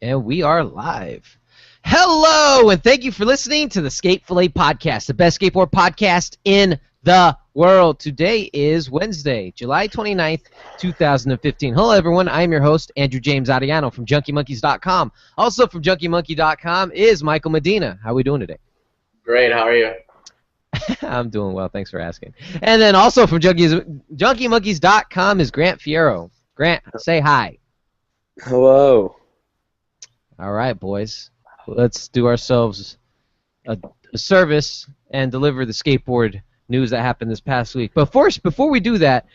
And we are live. Hello, and thank you for listening to the Fillet podcast, the best skateboard podcast in the world. Today is Wednesday, July 29th, 2015. Hello, everyone. I am your host, Andrew James Ariano from JunkieMonkeys.com. Also from JunkieMonkey.com is Michael Medina. How are we doing today? Great. How are you? I'm doing well. Thanks for asking. And then also from JunkieMonkeys.com is Grant Fierro. Grant, say hi. Hello. All right, boys. Let's do ourselves a service and deliver the skateboard news that happened this past week. But first, before we do that,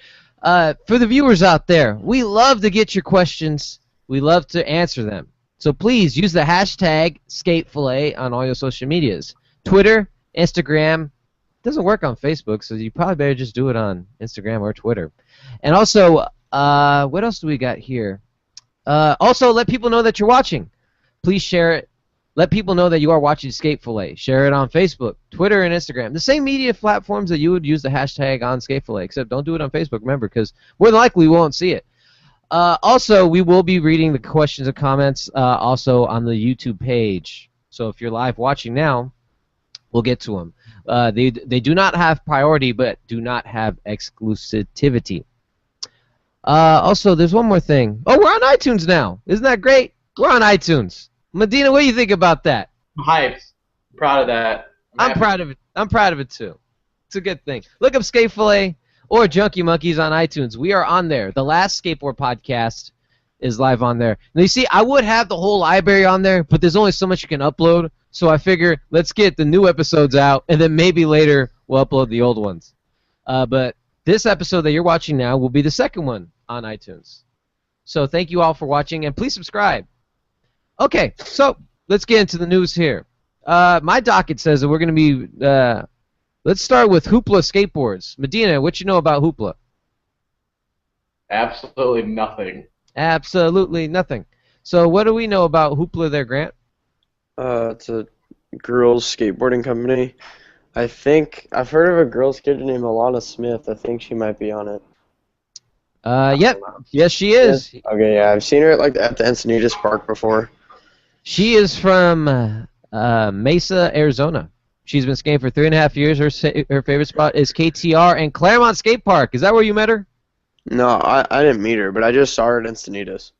for the viewers out there, we love to get your questions. We love to answer them. So please use the hashtag SkateFillet on all your social medias. Twitter, Instagram. It doesn't work on Facebook, so you probably better just do it on Instagram or Twitter. And also, what else do we got here? Also, let people know that you're watching. Please share it. Let people know that you are watching Skate Fillet. Share it on Facebook, Twitter, and Instagram. The same media platforms that you would use the hashtag on Skate Fillet, except don't do it on Facebook, remember, because more than likely we won't see it. Also, we will be reading the questions and comments also on the YouTube page. So if you're live watching now, we'll get to them. They do not have priority, but do not have exclusivity. Also, there's one more thing. Oh, we're on iTunes now. Isn't that great? We're on iTunes. Medina, what do you think about that? I'm hyped. I'm proud of that. I'm proud of it. I'm proud of it too. It's a good thing. Look up Skate Fillet or Junkie Monkeys on iTunes. We are on there. The last skateboard podcast is live on there. Now you see, I would have the whole library on there, but there's only so much you can upload. So I figure let's get the new episodes out, and then maybe later we'll upload the old ones. But this episode that you're watching now will be the second one on iTunes. So thank you all for watching, and please subscribe. Okay, so let's get into the news here. My docket says that we're going to be, let's start with Hoopla Skateboards. Medina, what you know about Hoopla? Absolutely nothing. Absolutely nothing. So what do we know about Hoopla there, Grant? It's a girls' skateboarding company. I think I've heard of a girl skater named Alana Smith. I think she might be on it. Yep. Yes, she is. Okay, yeah, I've seen her at the Encinitas Park before. She is from Mesa, Arizona. She's been skating for 3.5 years. Her favorite spot is KTR and Claremont Skate Park. Is that where you met her? No, I didn't meet her, but I just saw her at Encinitas.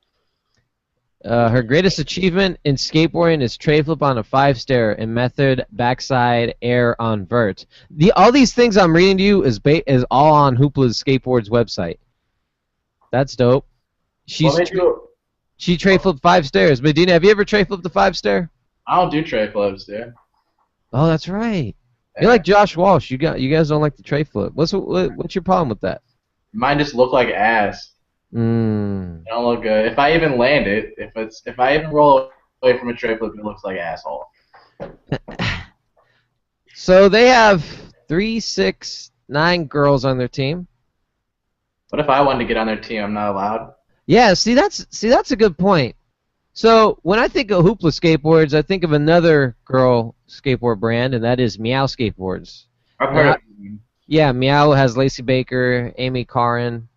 Her greatest achievement in skateboarding is tray flip on a 5-stair and method backside air on vert. All these things I'm reading to you is all on Hoopla's Skateboards website. That's dope. She tray flipped 5 stairs. Medina, have you ever tray flipped a 5-stair? I don't do tray flips, dude. Oh, that's right. You're like Josh Walsh. You guys don't like the tray flip. What's your problem with that? Mine just look like ass. They don't look good. If I even land it, if I even roll away from a tray flip, it looks like asshole. So they have 3, 6, 9 girls on their team. What if I wanted to get on their team? I'm not allowed. Yeah, see that's a good point. So when I think of Hoopla Skateboards, I think of another girl skateboard brand, and that is Meow Skateboards. I've heard of them. Yeah, Meow has Lacey Baker, Amy Caron,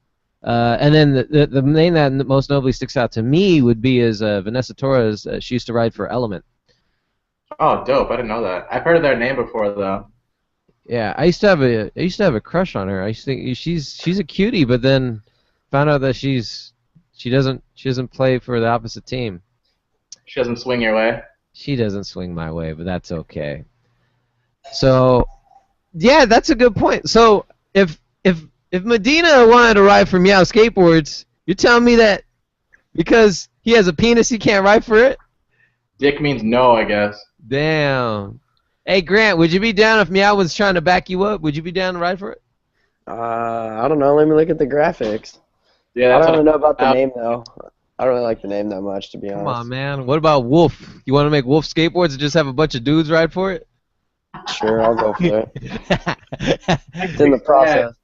and then the name that most notably sticks out to me would be is Vanessa Torres. She used to ride for Element. Oh, dope! I didn't know that. I've heard of their name before, though. Yeah, I used to have a crush on her. I used to think she's a cutie, but then found out that she doesn't play for the opposite team. She doesn't swing your way. She doesn't swing my way, but that's okay. So, yeah, that's a good point. So if Medina wanted to ride for Meow Skateboards, you're telling me that because he has a penis, he can't ride for it? Dick means no, I guess. Damn. Hey, Grant, would you be down if Meow was trying to back you up? Would you be down to ride for it? I don't know. Let me look at the graphics. Yeah, I don't really know about the name, though. I don't really like the name that much, to be honest. Come on, man. What about Wolf? You want to make Wolf Skateboards and just have a bunch of dudes ride for it? Sure, I'll go for it. It's in the process.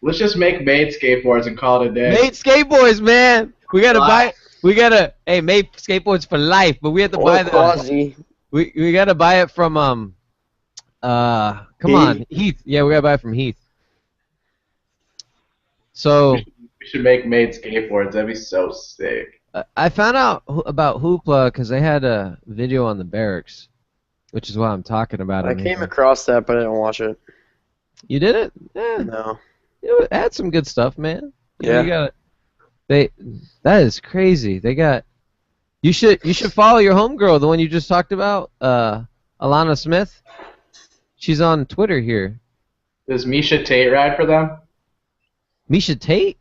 Let's just make Made Skateboards and call it a day. Made Skateboards, man. We gotta buy. We gotta. Hey, Made Skateboards for life, but we have to buy the. We gotta buy it from come on, Heath. Yeah, we gotta buy it from Heath. So we should make Made Skateboards. That'd be so sick. I found out about Hoopla because they had a video on the barracks, which is why I'm talking about I it came here. across that, but I didn't watch it. You did it? Yeah. No. It had some good stuff, man. You know, Yeah. you got they. That is crazy. They got. You should follow your homegirl, the one you just talked about, Alana Smith. She's on Twitter here. Does Misha Tate ride for them? Misha Tate?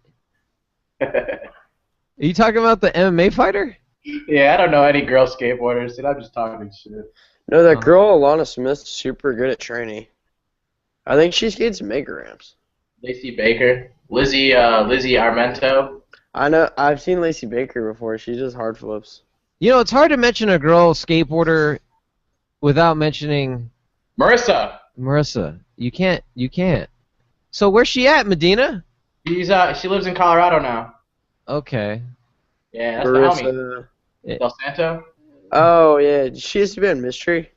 Are you talking about the MMA fighter? Yeah, I don't know any girl skateboarders, dude. I'm just talking shit. No, that girl Alana Smith's super good at training. I think she skates mega ramps. Lacey Baker, Lizzie Armento. I know. I've seen Lacey Baker before. She does hard flips. You know, it's hard to mention a girl skateboarder without mentioning Marissa. Marissa. You can't. So where's she at, Medina? She lives in Colorado now. Okay. Yeah, that's the homie. Marissa. Del Santo. Oh yeah, she used to be on Mystery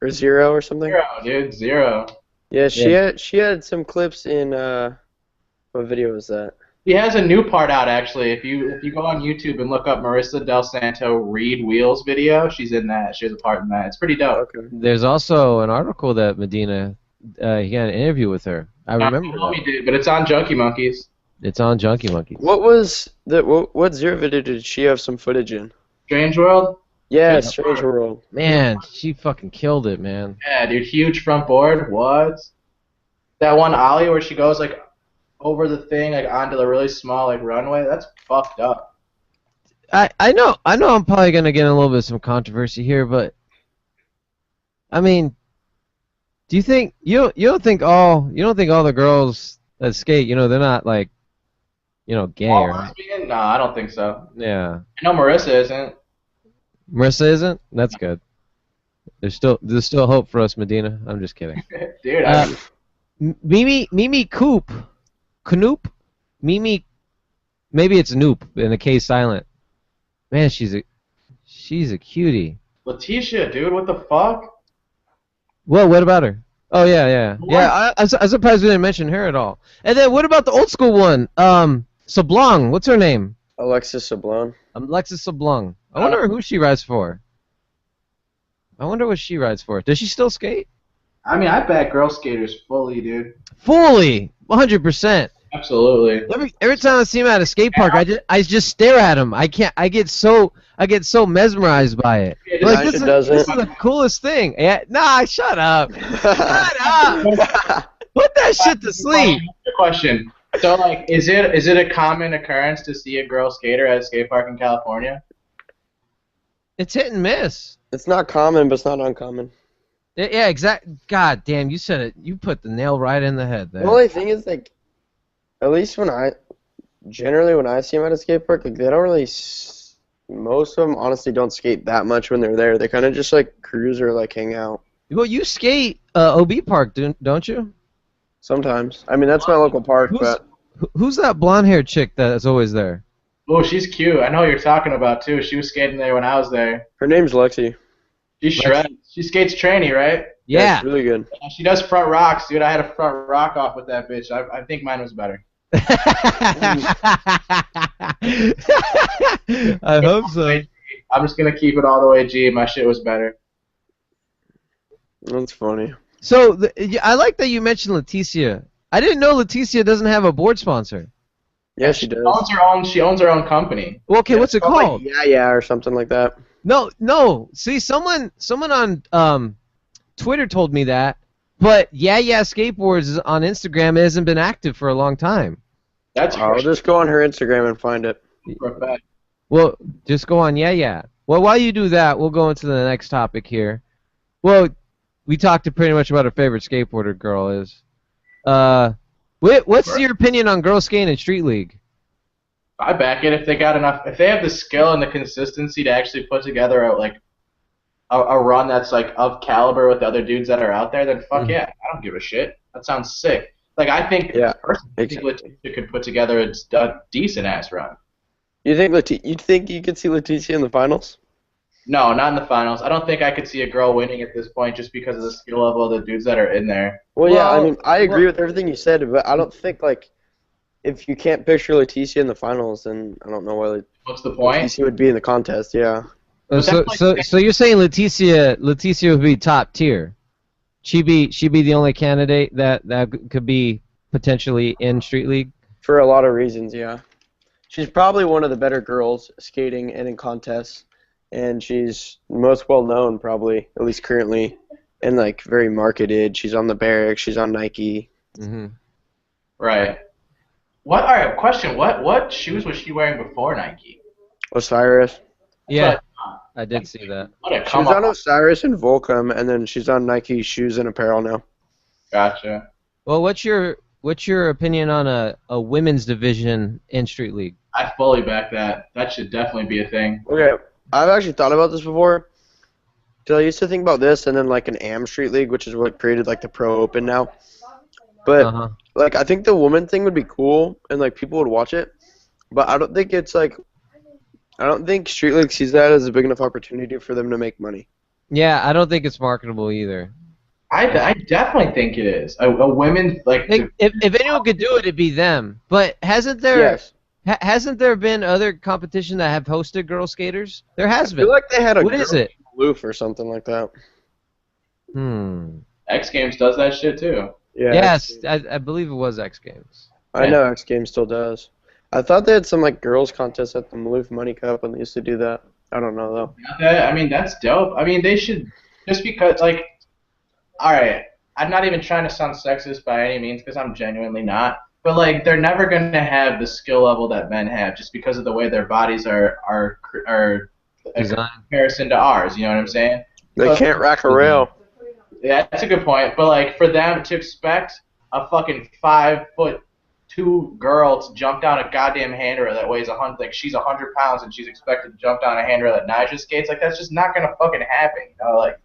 or Zero or something. Zero, dude. Zero. Yeah, she had some clips in what video was that? He has a new part out actually. If you go on YouTube and look up Marissa Del Santo Reed Wheels video, she's in that. She has a part in that. It's pretty dope. Okay. There's also an article that Medina, he got an interview with her. I remember that. He did, but it's on Junkie Monkeys. It's on Junkie Monkeys. What was the what Zero video did she have some footage in? Strange World. Yeah, Strange World. Man, she fucking killed it, man. Yeah, dude, huge front board. What? That one ollie where she goes like over the thing, like onto the really small like runway. That's fucked up. I know I'm probably gonna get in a little bit of some controversy here, but I mean, do you think you don't think all the girls that skate, you know, they're not like, you know, gay, right? No, I don't think so. Yeah. I know Marissa isn't. Marissa isn't? That's good. There's still hope for us, Medina. I'm just kidding. Dude, Mimi Coop. Knoop? Mimi, maybe it's Noop in the case silent. Man, she's a cutie. Letitia, dude, what the fuck? Well, what about her? Oh yeah. I'm surprised we didn't mention her at all. And then what about the old school one? Sablong. What's her name? Alexis Sablon. Alexis Sablong. I wonder who she rides for. I wonder what she rides for. Does she still skate? I mean, I back girl skaters fully, dude. Fully, 100%. Absolutely. Every time I see him at a skate park, I just stare at him. I can't. I get so mesmerized by it. Like this is the coolest thing. Yeah, nah, shut up. Shut up. Put that shit to sleep. Question. So, like, is it a common occurrence to see a girl skater at a skate park in California? It's hit and miss. It's not common, but it's not uncommon. Yeah, exactly. God damn, you said it. You put the nail right in the head there. The only thing is, like, at least when I see them at a skate park, like, they don't really, most of them honestly don't skate that much when they're there. They kind of just, like, cruise or, like, hang out. Well, you skate OB Park, don't you? Sometimes. I mean, that's my local park, but... Who's that blonde-haired chick that's always there? Oh, she's cute. I know what you're talking about, too. She was skating there when I was there. Her name's Lexi. She shreds. She skates tranny, right? Yeah. She's really good. She does front rocks, dude. I had a front rock off with that bitch. I think mine was better. I hope so. I'm just going to keep it all the way G. My shit was better. That's funny. So, I like that you mentioned Leticia. I didn't know Leticia doesn't have a board sponsor. Yeah, she does. She owns her own company. Well, okay, what's it called? Like, yeah, or something like that. No. See, someone on Twitter told me that, but Yeah Skateboards on Instagram hasn't been active for a long time. I'll just go on her Instagram and find it. Well, just go on Yeah. Well, while you do that, we'll go into the next topic here. Well, we talked pretty much about our favorite skateboarder girl is. What's your opinion on girl skating in Street League? I back it if they got enough. If they have the skill and the consistency to actually put together a run that's like of caliber with the other dudes that are out there, then fuck yeah, I don't give a shit. That sounds sick. Like I think Leticia could put together a decent ass run. You think you could see Leticia in the finals? No, not in the finals. I don't think I could see a girl winning at this point just because of the skill level of the dudes that are in there. Well, yeah, I mean, I agree with everything you said, but I don't think, like, if you can't picture Leticia in the finals, then I don't know why What's the point? Leticia would be in the contest. Yeah. But So that's so like- so you're saying Leticia would be top tier? She be the only candidate that could be potentially in Street League? For a lot of reasons, yeah. She's probably one of the better girls skating and in contests, and she's most well known, probably at least currently, and like very marketed. She's on the Barracks. She's on Nike. Mm-hmm. Right. What? All right. Question. What shoes was she wearing before Nike? Osiris. Yeah, But, I did see that. what a She come was on on. Osiris and Volcom, and then she's on Nike shoes and apparel now. Gotcha. Well, what's your opinion on a women's division in Street League? I fully back that. That should definitely be a thing. Okay, I've actually thought about this before. Cause I used to think about this, and then like an AM Street League, which is what created like the Pro Open now. But Uh-huh. like, I think the woman thing would be cool, and like people would watch it. But I don't think it's like, I don't think Street League sees that as a big enough opportunity for them to make money. Yeah, I don't think it's marketable either. I definitely think it is. A women like. If anyone could do it, it'd be them. But hasn't there Yes. hasn't there been other competition that have hosted girl skaters? There has I been. feel like they had a What is girl it? Aloof or something like that. X Games does that shit too. Yeah. Yes, I believe it was X Games. I know X Games still does. I thought they had some like girls contest at the Maloof Money Cup when they used to do that. I don't know though. I mean, that's dope. I mean, they should just because like, all right. I'm not even trying to sound sexist by any means because I'm genuinely not. But like, they're never gonna have the skill level that men have just because of the way their bodies are in Design. comparison to ours. You know what I'm saying? They can't rack a rail. Yeah, that's a good point. But like, for them to expect a fucking 5'2" girl to jump down a goddamn handrail that weighs 100, like she's 100 pounds and she's expected to jump down a handrail that Nyjah skates, like that's just not gonna fucking happen. You know, like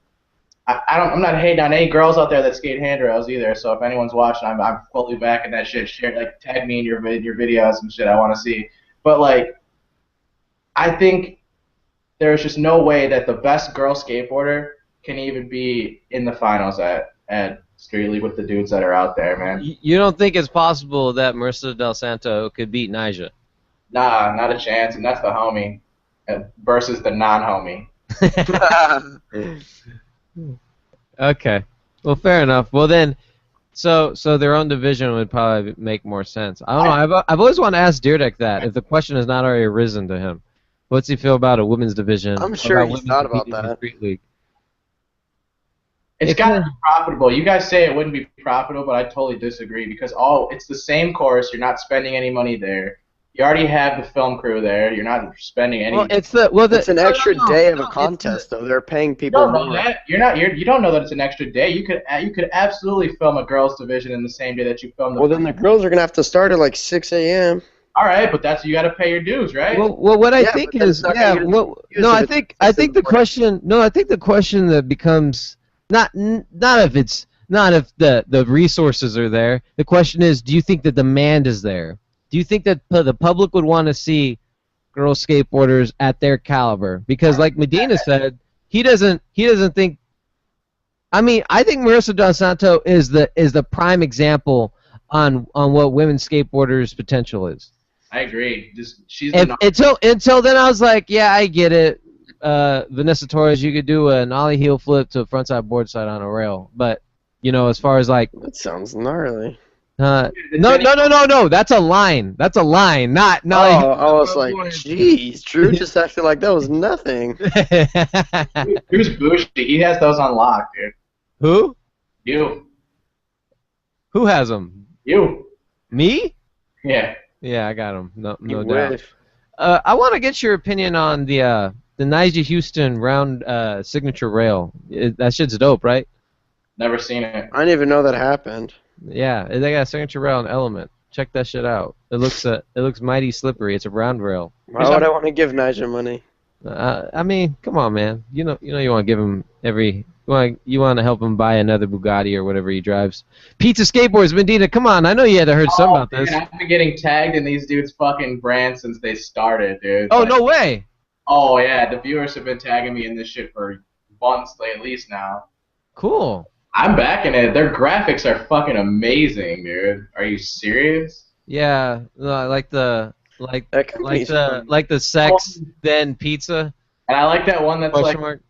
I'm not hating on any girls out there that skate handrails either. So if anyone's watching, I'm fully backing that shit. Share, like, tag me in your videos and shit. I want to see. But like, I think there's just no way that the best girl skateboarder can even be in the finals at Street League with the dudes that are out there, man. You don't think it's possible that Marissa Del Santo could beat Nyjah? Nah, not a chance. And that's the homie versus the non-homie. Okay. Well, fair enough. Well then, so their own division would probably make more sense. I don't know. I've always wanted to ask Deerdek that if the question has not already arisen to him. What's he feel about a women's division? I'm sure he's women thought about competing in that. Street League? It's got to be profitable. You guys say it wouldn't be profitable, but I totally disagree because it's the same course. You're not spending any money there. You already have the film crew there. You're not spending any. Well, it's an extra day of a contest, though. They're paying you people don't know more. that. You don't know that it's an extra day. You could absolutely film a girls division in the same day that you film the. Well, then the girls are gonna have to start at like 6 a.m. All right, but you got to pay your dues, right? Well, what I Yeah, think but that's is, not yeah. gonna Well, use no, if I it's think just the important. question. No, I think the question that becomes not if the resources are there. The question is, do you think the demand is there? Do you think that the public would want to see girl skateboarders at their caliber? Because, like Medina said, he doesn't think. I mean, I think Marissa Del Santo is the prime example on what women's skateboarders' potential is. I agree. She's Until then, I was like, yeah, I get it. Vanessa Torres, you could do an ollie heel flip to a frontside board side on a rail, but as far as like, That sounds gnarly. no, that's a line. That's a line, not. Oh, I was like, jeez, Drew just acted like that was nothing. Who's Bush? He has those on lock, dude. Who? You. Who has them? You. Me? Yeah. Yeah, I got them. No You doubt. wish. I want to get your opinion on the Nyjah Houston round signature rail. That shit's dope, right? Never seen it. I didn't even know that happened. Yeah, they got a signature rail in Element. Check that shit out. It looks mighty slippery. It's a round rail. Why would I want to give Nyjah money? I mean, come on, man. You want to give him you want to help him buy another Bugatti or whatever he drives. Pizza Skateboards, Medina. Come on, I know you had heard something about this. I've been getting tagged in these dudes' fucking brands since they started, dude. Oh, no way. Oh yeah, the viewers have been tagging me in this shit for months at least now. Cool. I'm backing it. Their graphics are fucking amazing, dude. Are you serious? Yeah, like That company's fun. the sex then pizza And I like that one that's question mark.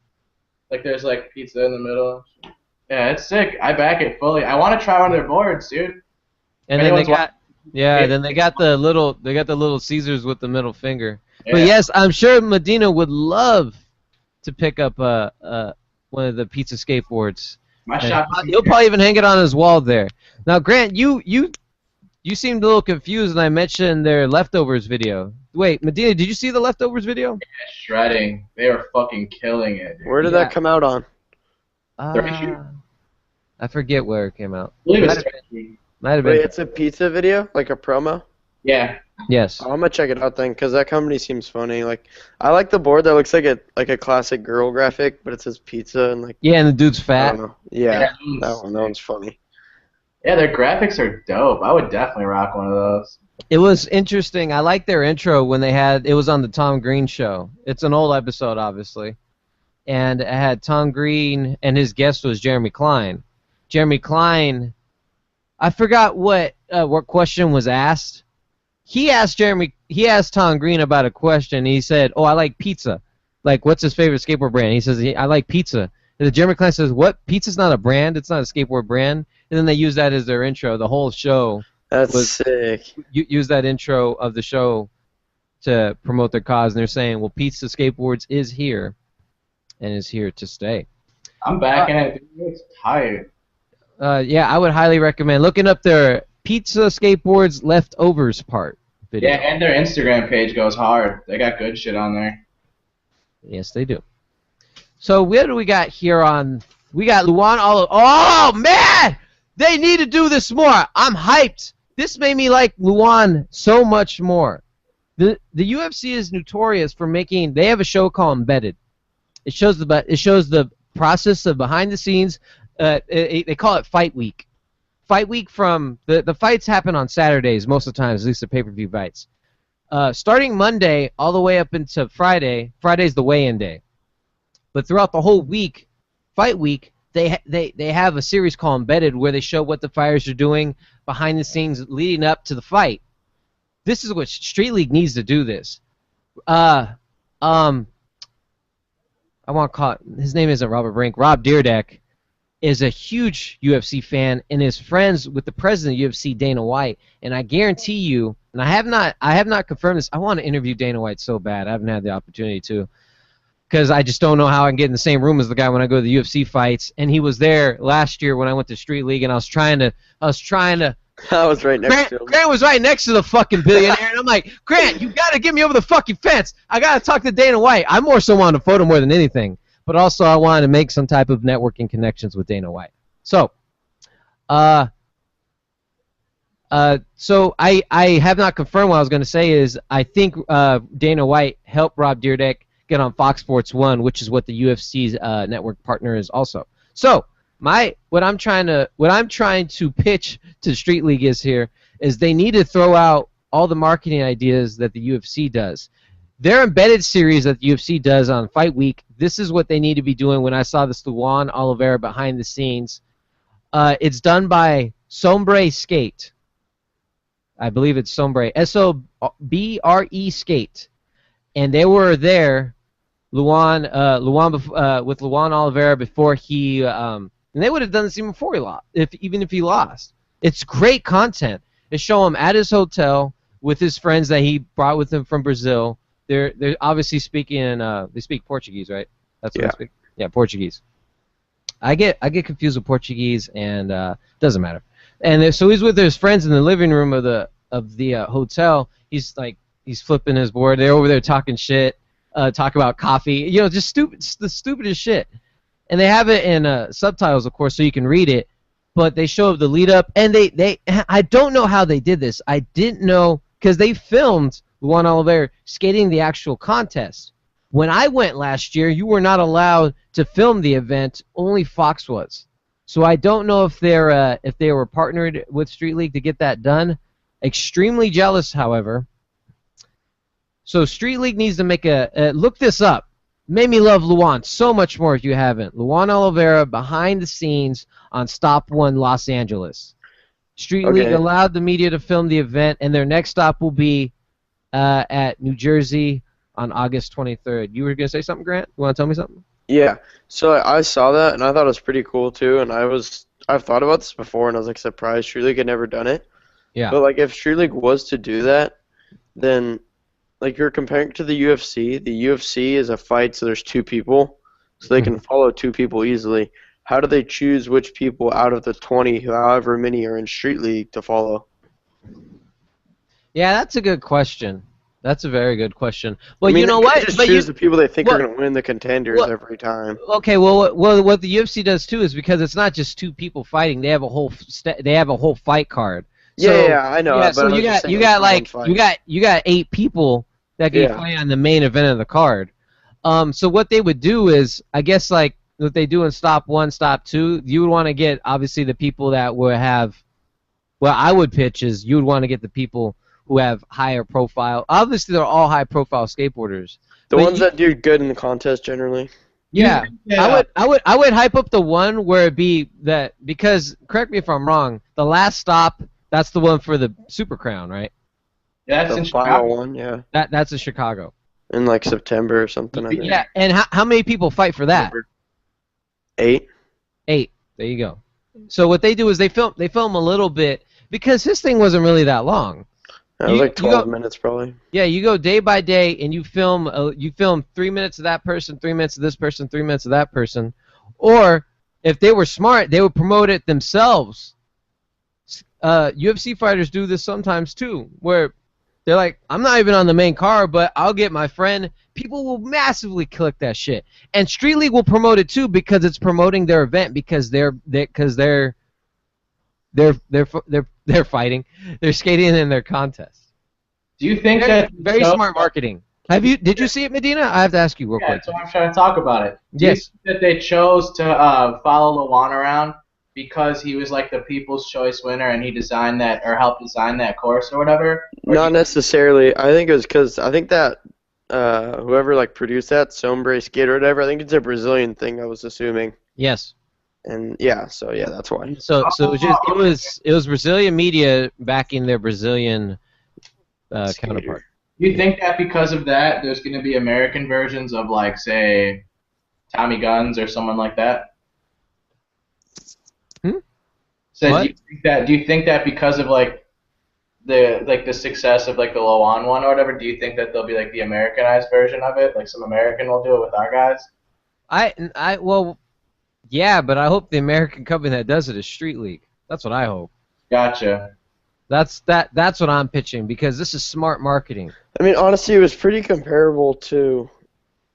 like there's like pizza in the middle. Yeah, it's sick. I back it fully. I want to try one of their boards, dude. If And then they anyone's got watching, then they got the little Caesars with the middle finger. But yeah, yes, I'm sure Medina would love to pick up one of the pizza skateboards. my And shop. he'll probably even hang it on his wall there. Now, Grant, you seemed a little confused when I mentioned their leftovers video. Wait, Medina, did you see the leftovers video? Shredding. They were fucking killing it, dude. Where did Yeah. that come out on? I forget where it came out. I believe Might it's have been. Turkey. Might have Wait, been. it's a pizza video, like a promo. Yeah. Yes. Oh, I'm gonna check it out then, cause that company seems funny. Like, I like the board that looks like a classic girl graphic, but it says pizza and like. Yeah, and the dude's I fat. don't know. Yeah, Yeah, that one's funny. Yeah, their graphics are dope. I would definitely rock one of those. It was interesting. I liked their intro when it was on the Tom Green show. It's an old episode, obviously. And it had Tom Green, and his guest was Jeremy Klein. Jeremy Klein, I forgot what question was asked. He asked Tom Green about a question. He said, "Oh, I like pizza. Like, what's his favorite skateboard brand?" He says, "I like pizza." And the Jeremy Klein says, "What? Pizza's not a brand. It's not a skateboard brand." And then they use that as their intro. The whole show That's sick. use that intro of the show to promote their cause, and they're saying, "Well, Pizza Skateboards is here, and is here to stay." I'm back in it. Dude. It's tired. Yeah, I would highly recommend looking up their Pizza Skateboards leftovers part video. Yeah, and their Instagram page goes hard. They got good shit on there. Yes, they do. So what do we got here on? We got Luan Oliveira. Oh man, they need to do this more. I'm hyped. This made me like Luan so much more. The UFC is notorious for making. They have a show called Embedded. It shows the process of behind the scenes. They call it Fight Week. Fight Week from the fights happen on Saturdays most of the time, at least the pay-per-view fights. Starting Monday all the way up into Friday. Friday's the weigh-in day. But throughout the whole week, Fight Week, they have a series called Embedded where they show what the fighters are doing behind the scenes leading up to the fight. This is what Street League needs to do. This. I want to call it, his name isn't Robert Brink. Rob Dyrdek is a huge UFC fan and is friends with the president of UFC, Dana White. And I guarantee you, and I have not confirmed this. I want to interview Dana White so bad. I haven't had the opportunity to, because I just don't know how I can get in the same room as the guy when I go to the UFC fights. And he was there last year when I went to Street League, and I was trying to. I was right next to him. Grant was right next to the fucking billionaire, and I'm like, Grant, you gotta get me over the fucking fence. I gotta talk to Dana White. I more so wanted a photo more than anything, but also I wanted to make some type of networking connections with Dana White. So, so I have not confirmed what I was going to say is I think Dana White helped Rob Dyrdek get on Fox Sports 1, which is what the UFC's network partner is also. So what I'm trying to pitch to Street League is they need to throw out all the marketing ideas that the UFC does. Their embedded series that the UFC does on Fight Week, this is what they need to be doing. When I saw this Luan Oliveira behind the scenes, it's done by Sombre Skate. I believe it's Sombre, S-O-B-R-E Skate. And they were there, with Luan Oliveira before he, and they would have done this even before he lost, even if he lost. It's great content. They show him at his hotel with his friends that he brought with him from Brazil. They're obviously speaking, they speak Portuguese, right? That's what they speak? Yeah, Portuguese. I get confused with Portuguese, and doesn't matter. And so he's with his friends in the living room of the hotel. He's flipping his board. They're over there talking shit, talk about coffee. Just the stupidest shit. And they have it in subtitles, of course, so you can read it. But they show the lead up, and I don't know how they did this. I didn't know because they filmed Luan Oliveira skating the actual contest. When I went last year, you were not allowed to film the event. Only Fox was. So I don't know if they were partnered with Street League to get that done. Extremely jealous, however. So Street League needs to make look this up. Made me love Luan so much more if you haven't. Luan Oliveira behind the scenes on Stop 1 Los Angeles. Street League Okay. allowed the media to film the event, and their next stop will be at New Jersey on August 23rd. You were gonna say something, Grant? You want to tell me something? Yeah. So I saw that and I thought it was pretty cool too. And I've thought about this before and I was like surprised Street League had never done it. Yeah. But like if Street League was to do that, then like you're comparing it to the UFC. The UFC is a fight, so there's two people, so they can follow two people easily. How do they choose which people out of the 20, however many are in Street League, to follow? Yeah, that's a good question. That's a very good question. Well, I mean, you know they could what? just But choose the people they think well- are going to win the contenders well- every time. Okay, well, what the UFC does too is because it's not just two people fighting; they have a whole fight card. So, Yeah, I know. Yeah, but so I was you just got saying, you got one like fight. you got 8 people that can Yeah. fight on the main event of the card. So what they would do is, I guess like what they do in stop 1, stop 2, you would want to get obviously the people that would have. What I would pitch is you would want to get the people who have higher profile. Obviously, they're all high profile skateboarders. The but ones that do good in the contest generally. Yeah, Yeah. I would hype up the one where it be that, because correct me if I'm wrong, the last stop, that's the one for the Super Crown, right? Yeah, that's The in final Chicago. one, yeah. That's in Chicago. In like September or something, I think. Yeah, and how many people fight for that? 8. 8. There you go. So what they do is they film a little bit, because his thing wasn't really that long. That was You- like you 12 go- minutes probably. Yeah, you go day by day and you film 3 minutes of that person, 3 minutes of this person, 3 minutes of that person. Or if they were smart, they would promote it themselves. UFC fighters do this sometimes too, where they're like, I'm not even on the main card, but I'll get my friend. People will massively click that shit. And Street League will promote it too, because it's promoting their event, because they're fighting, they're skating in their contest. Do you think Very, that very smart marketing. Did you see it, Medina? I have to ask you real Yeah, quick. that's why I'm trying to talk about it. Do Yes. you think that they chose to follow Luan around because he was like the People's Choice winner and he designed that or helped design that course or whatever? Or Not necessarily. I think it was because I think that whoever like produced that, Sombre Skate or whatever, I think it's a Brazilian thing, I was assuming. Yes. And yeah, so yeah, that's why. So it was Brazilian media backing their Brazilian counterpart. Do you think that because of that, there's going to be American versions of like, say, Tommy Guns or someone like that? So What? do you think that because of like the success of like the Luan one or whatever, do you think that there'll be like the Americanized version of it? Like some American will do it with our guys? Well, yeah, but I hope the American company that does it is Street League. That's what I hope. Gotcha. That's what I'm pitching, because this is smart marketing. I mean, honestly, it was pretty comparable to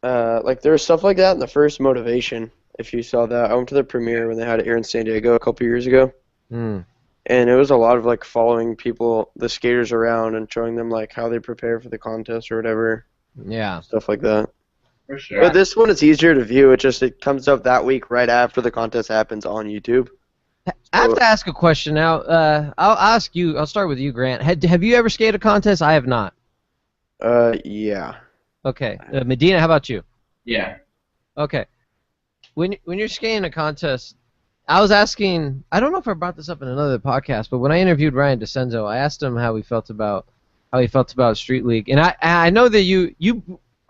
like there was stuff like that in the first Motivation. If you saw that, I went to the premiere when they had it here in San Diego a couple years ago. Hmm. And it was a lot of like following people, the skaters around, and showing them like how they prepare for the contest or whatever, Yeah. stuff like that. For sure. But this one, it's easier to view. It comes up that week right after the contest happens on YouTube. I have to ask a question now. I'll ask you. I'll start with you, Grant. Have you ever skated a contest? I have not. Yeah. Okay. Medina, how about you? Yeah. Okay. When you're skating a contest, I was asking. I don't know if I brought this up in another podcast, but when I interviewed Ryan DeCenzo, I asked him how he felt about Street League, and I know that you.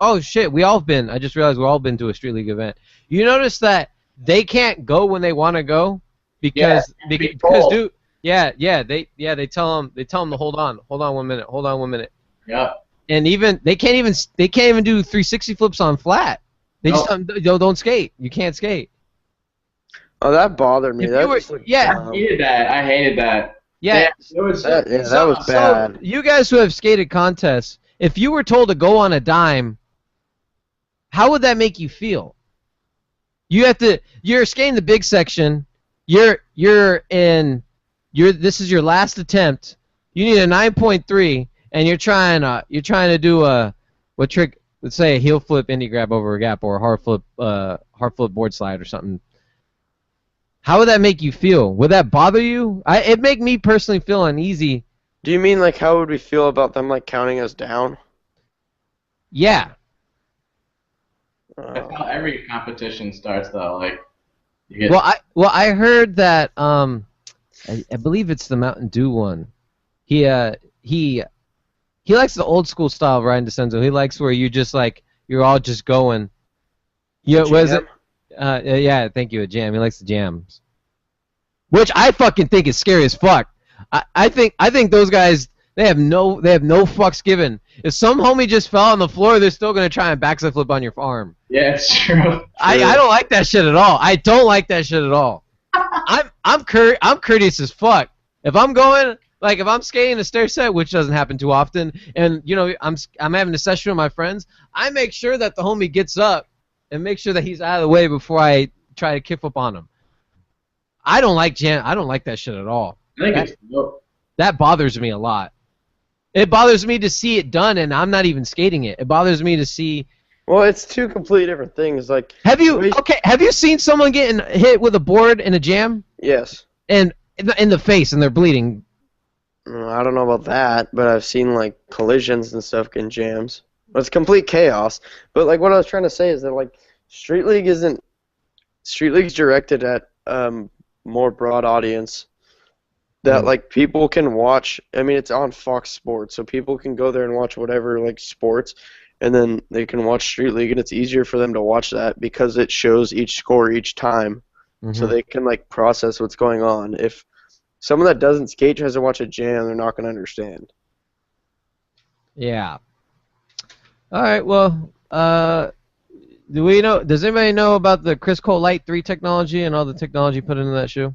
Oh shit, we all have been. I just realized we've all been to a Street League event. You notice that they can't go when they want to go because dude. Yeah, they tell them to hold on 1 minute. Yeah. And even they can't even do 360 flips on flat. They just tell them, "Yo, don't skate. You can't skate." Oh, that bothered me. If That you were- just looked yeah. dumb. I hated that. Yeah. It was, That was So bad. you guys who have skated contests, if you were told to go on a dime, how would that make you feel? You're skating the big section. This is your last attempt. You need a 9.3, and you're trying to do what trick? Let's say a heel flip indie grab over a gap or a hard flip board slide or something. How would that make you feel? Would that bother you? It make me personally feel uneasy. Do you mean like how would we feel about them like counting us down? Yeah. That's how every competition starts, though. Like, you get Well, I heard that I believe it's the Mountain Dew one. He likes the old school style of Ryan DeCenzo. He likes where you just like you're all just going. Yeah, was it? Yeah, thank you. A jam. He likes the jams, which I fucking think is scary as fuck. I think those guys they have no fucks given. If some homie just fell on the floor, they're still gonna try and backside flip on your arm. Yeah, it's true. I don't like that shit at all. I don't like that shit at all. I'm courteous as fuck. If I'm going like if I'm skating a stair set, which doesn't happen too often, and you know I'm having a session with my friends, I make sure that the homie gets up and make sure that he's out of the way before I try to kick up on him. I don't like that shit at all. I think That bothers me a lot. It bothers me to see it done, and I'm not even skating it. It bothers me to see. Well, it's two completely different things. Like, have you seen someone getting hit with a board in a jam? Yes. And in the face, and they're bleeding. I don't know about that, but I've seen like collisions and stuff in jams. It's complete chaos. But like what I was trying to say is that like Street League's directed at more broad audience that like people can watch. I mean, it's on Fox Sports, so people can go there and watch whatever like sports, and then they can watch Street League, and it's easier for them to watch that because it shows each score each time, so they can like process what's going on. If someone that doesn't skate tries to watch a jam, they're not going to understand. Yeah. All right. Well, does anybody know about the Chris Cole Light 3 technology and all the technology put into that shoe?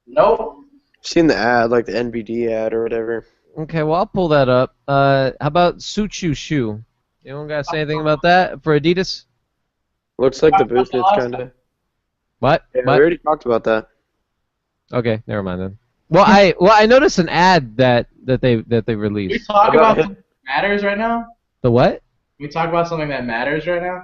Nope. I've seen the ad, like the NBD ad or whatever. Okay, well, I'll pull that up. How about Suchu shoe? Anyone got to say anything about that for Adidas? Looks like the boosted kind of. What? Yeah, What? we already talked about that. Okay, never mind then. Well, I noticed an ad that they Can we released. talk about something that matters right now? The what? Can we talk about something that matters right now?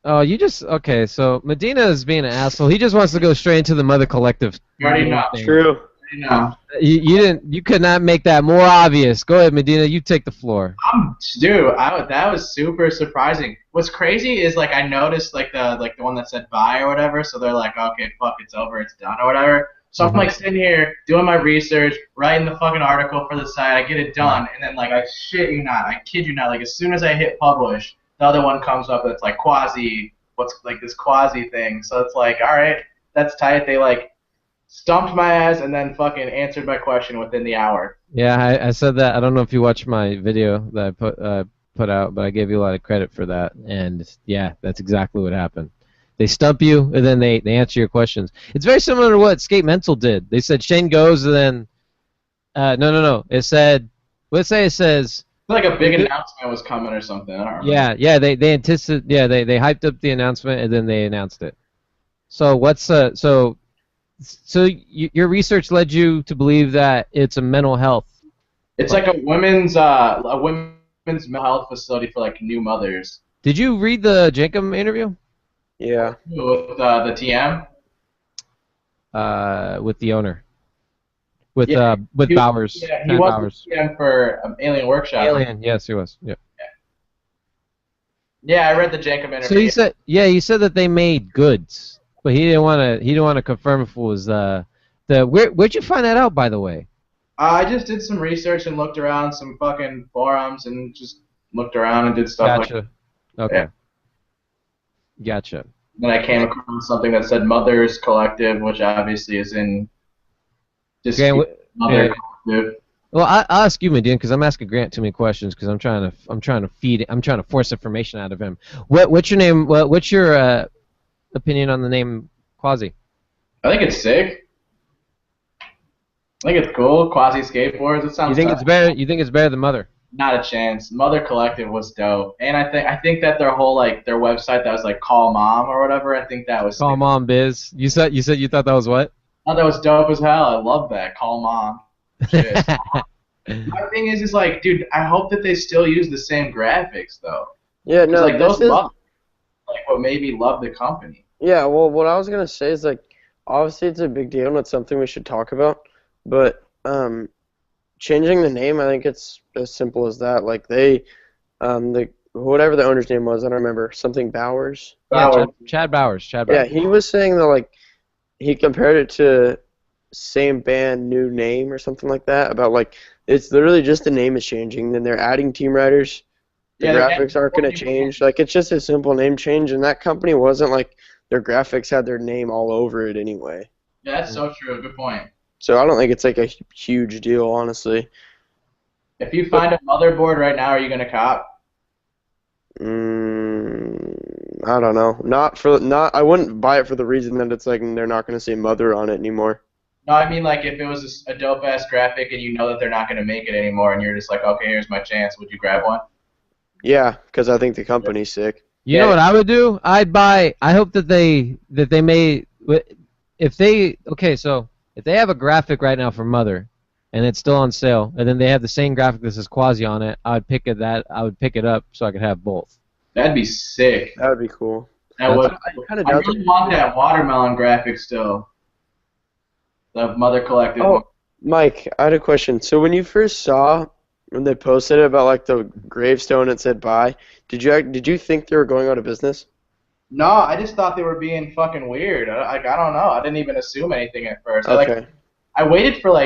Oh, okay. So Medina is being an asshole. He just wants to go straight into the Mother Collective. You already know. thing. True. No. You could not make that more obvious. Go ahead, Medina. You take the floor. Dude, that was super surprising. What's crazy is like I noticed like the one that said bye or whatever, so they're like, okay, fuck, it's over, it's done or whatever. So I'm like sitting here doing my research, writing the fucking article for the site. I get it done, and then like I kid you not, like as soon as I hit publish, the other one comes up that's like this quasi thing. So it's like, all right, that's tight. They like stumped my ass and then fucking answered my question within the hour. Yeah, I said that. I don't know if you watched my video that I put out, but I gave you a lot of credit for that. And yeah, that's exactly what happened. They stump you, and then they answer your questions. It's very similar to what Skate Mental did. They said Shane goes, and then no. It said, let's say it says Like a big announcement was coming or something. I don't remember. Yeah. They anticipated. Yeah, they hyped up the announcement, and then they announced it. So So your research led you to believe that it's a mental health. It's like a women's mental health facility for like new mothers. Did you read the Jacob interview? Yeah. With the TM. With the owner. With he, Bowers. Yeah, he Matt was Bowers. the TM for Alien Workshop. Alien. Yes, he was. Yeah. Yeah, I read the Jacob interview. So he said that they made goods, but he didn't want to confirm if it was where'd you find that out, by the way? I just did some research and looked around some fucking forums and just looked around and did stuff like that. Okay. Yeah. Gotcha. Then I came across something that said Mothers Collective, which obviously is in just Mother Collective. Well, I'll ask you, Medina, because I'm asking Grant too many questions because I'm trying to force information out of him. What's your name? What's your opinion on the name Quasi? I think it's sick. I think it's cool. Quasi Skateboards. It sounds. You think it's better? You think it's better than Mother? Not a chance. Mother Collective was dope, and I think that their whole like their website that was like Call Mom or whatever. I think that was. Call Mom Biz. You said you thought that was what? Oh, that was dope as hell. I love that. Call Mom. Shit. My thing is like, dude, I hope that they still use the same graphics though. Yeah, no. Like those love, like what made me love the company. Yeah, well, what I was gonna say is like, obviously it's a big deal and it's something we should talk about, but changing the name, I think it's as simple as that. Like they, whatever the owner's name was, I don't remember, something Bowers. Yeah, Chad Bowers. Yeah, he was saying that like he compared it to same band, new name or something like that. About like it's literally just the name is changing. Then they're adding team riders. The Yeah, graphics aren't going to change. Like it's just a simple name change, and that company wasn't like their graphics had their name all over it anyway. Yeah, that's so true. Good point. So I don't think it's like a huge deal, honestly. If you find a motherboard right now, are you gonna cop? I don't know. Not. I wouldn't buy it for the reason that it's like they're not going to say mother on it anymore. No, I mean like if it was a dope ass graphic and you know that they're not gonna make it anymore, and you're just like, okay, here's my chance. Would you grab one? Yeah, because I think the company's sick. You know what I would do? I'd buy. I hope that they made. If they so if they have a graphic right now for Mother, and it's still on sale, and then they have the same graphic that says Quasi on it, I would pick it up so I could have both. That'd be sick. That would be cool. That would. I I really want that watermelon graphic still. The Mother Collective. Oh, Mike, I had a question. So when you first saw when they posted it about like the gravestone it said bye, did you think they were going out of business? No, I just thought they were being fucking weird. I don't know. I didn't even assume anything at first. Okay. I waited for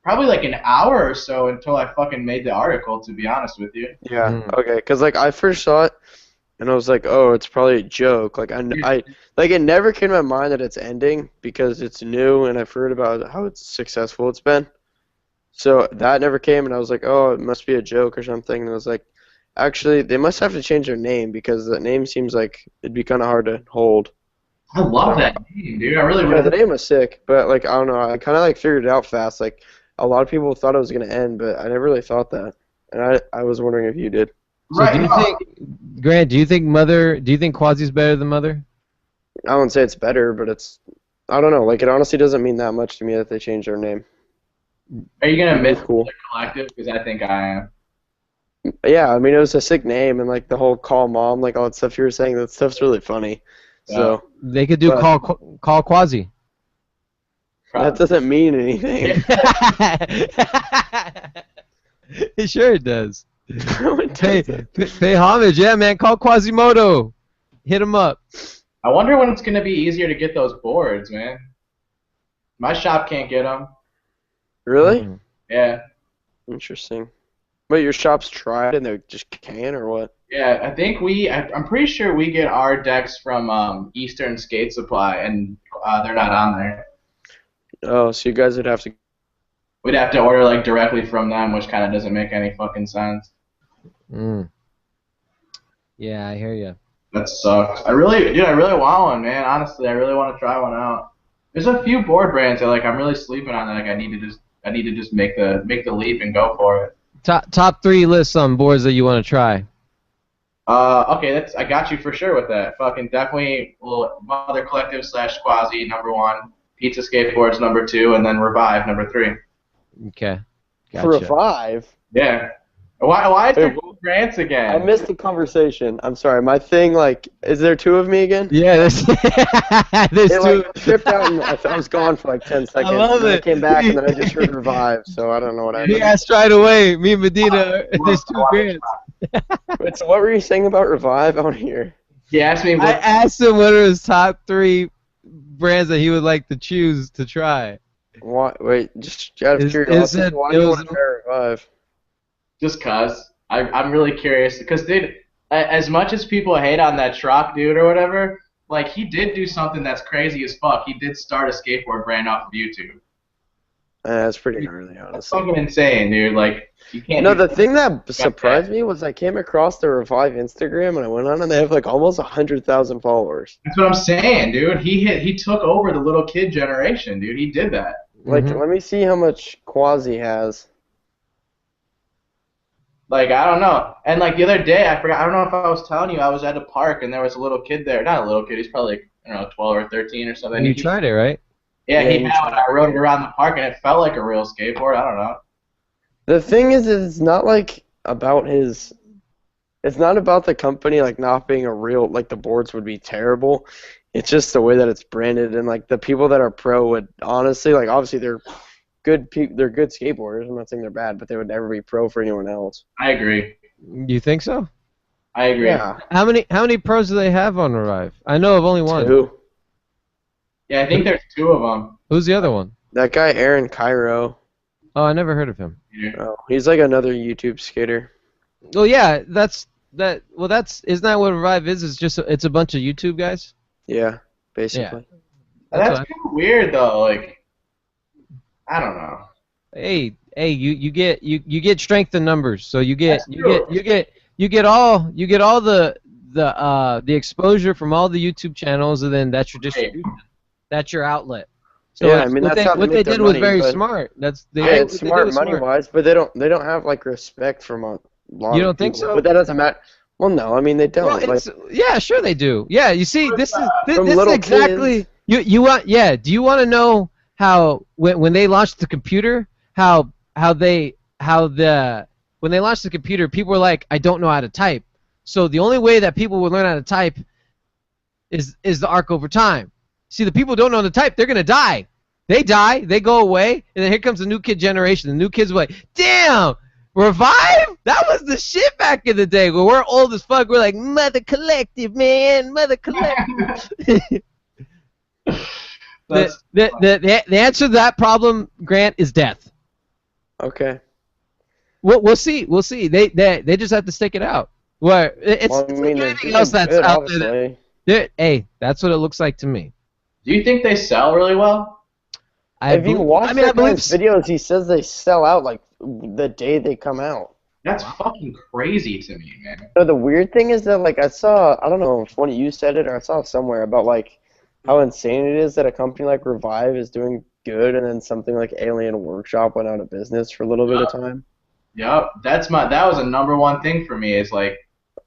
probably like an hour or so until I fucking made the article, to be honest with you. Yeah. Okay. Because like I first saw it, and I was like, oh, it's probably a joke. Like I like it never came to my mind that it's ending because it's new and I've heard about how successful it's been. So that never came, and I was like, oh, it must be a joke or something. And I was like, actually, they must have to change their name because the name seems like it'd be kind of hard to hold. I love that name, dude. I really Yeah, the name was sick, but like I don't know, I kind of like figured it out fast. Like a lot of people thought it was gonna end, but I never really thought that, and I was wondering if you did. So do you think, Grant? Do you think Quasi's better than Mother? I wouldn't say it's better, but I don't know. Like it honestly doesn't mean that much to me that they changed their name. Are you gonna miss cool. the collective? Because I think I am. Yeah, I mean it was a sick name, and like the whole call mom, like all that stuff you were saying, that stuff's really funny. Yeah. So They could do call Quasi. that doesn't mean anything. Sure it does. No, it doesn't. Pay homage, yeah, man. Call Quasimodo. Hit him up. I wonder when it's gonna be easier to get those boards, man. My shop can't get them. Really? Yeah. Interesting. Wait, your shop's tried and they just can't, or what? Yeah, I think I'm pretty sure we get our decks from Eastern Skate Supply, and they're not on there. Oh, so you guys would have to. We'd have to order like directly from them, which kind of doesn't make any fucking sense. Yeah, I hear you. That sucks. I really want one, man. Honestly, I really want to try one out. There's a few board brands that I'm really sleeping on that I need to just make the leap and go for it. Top 3 lists on boards that you want to try. Okay, I got you for sure with that. Fucking definitely Mother Collective / Quasi #1, Pizza Skateboards #2, and then Revive #3. Okay. Gotcha. For Revive? Yeah. Why is there 2 grants again? I missed the conversation. I'm sorry. My thing, like, is there 2 of me again? Yeah, there's 2. Like, tripped out and I was gone for like 10 seconds. I love and then it. I came back and then I just heard Revive, so I don't know what I He asked right away. Me and Medina, there's 2 grants. Wait, so what were you saying about Revive? I want to hear. He asked me. I asked him what are his top 3 brands that he would like to choose to try. What? Wait, just out of curiosity, why do you want to try Revive? Just cause I'm really curious because dude, as much as people hate on that Schrock dude or whatever, like he did do something that's crazy as fuck. He did start a skateboard brand off of YouTube. That's pretty gnarly, honestly. That's fucking insane, dude. Like you can't. No, the thing that surprised me was I came across the Revive Instagram and I went on and they have like almost 100,000 followers. That's what I'm saying, dude. He took over the little kid generation, dude. He did that. Like, let me see how much Quasi has. Like, I don't know. And, like, the other day, I forgot, I don't know if I was telling you, I was at a park, and there was a little kid there. Not a little kid, he's probably, like, I don't know, 12 or 13 or something. And you tried it, right? Yeah, he had one. I rode it around the park, and it felt like a real skateboard. I don't know. The thing is, it's not, like, about his... It's not about the company, like, not being a real... Like, the boards would be terrible. It's just the way that it's branded, and, like, the people that are pro would, honestly, like, obviously they're... They're good skateboarders. I'm not saying they're bad, but they would never be pro for anyone else. I agree. You think so? I agree. Yeah. How many pros do they have on Revive? I know of only one. 2. Yeah, I think there's 2 of them. Who's the other one? That guy Aaron Cairo. Oh, I never heard of him. Oh, he's like another YouTube skater. Well, yeah, that's that. Well, isn't that what Revive is? It's just it's a bunch of YouTube guys. Yeah, basically. That's kind of weird though. Like, I don't know. Hey, you get strength in numbers, so you get all the exposure from all the YouTube channels, and then that's your distribution. That's your outlet. So yeah, I mean that's what they did was very smart. It's smart money-wise, but they don't have like respect from a lot. You don't of think people. so? But that doesn't matter. Well, no, I mean they don't. Well, yeah, sure they do. Yeah, you see, this is exactly kids. you want. Yeah, do you want to know how when they launched the computer, when they launched the computer, people were like, I don't know how to type. So the only way that people would learn how to type is the arc over time. See, the people who don't know how to type, they're gonna die. They die, they go away, and then here comes the new kid generation. The new kids are like, damn, Revive? That was the shit back in the day. When we're old as fuck, we're like, Mother Collective, man, Mother Collective. The answer to that problem, Grant, is death. Okay. We'll see. We'll see. They just have to stick it out. It's I mean, anything else that's good, out there. Hey, that's what it looks like to me. Do you think they sell really well? If you watch that guy's videos, he says they sell out like the day they come out. That's fucking crazy to me, man. No, the weird thing is that like I don't know if one of you said it or I saw it somewhere about like how insane it is that a company like Revive is doing good and then something like Alien Workshop went out of business for a little bit of time. Yep, that was a #1 thing for me. Is like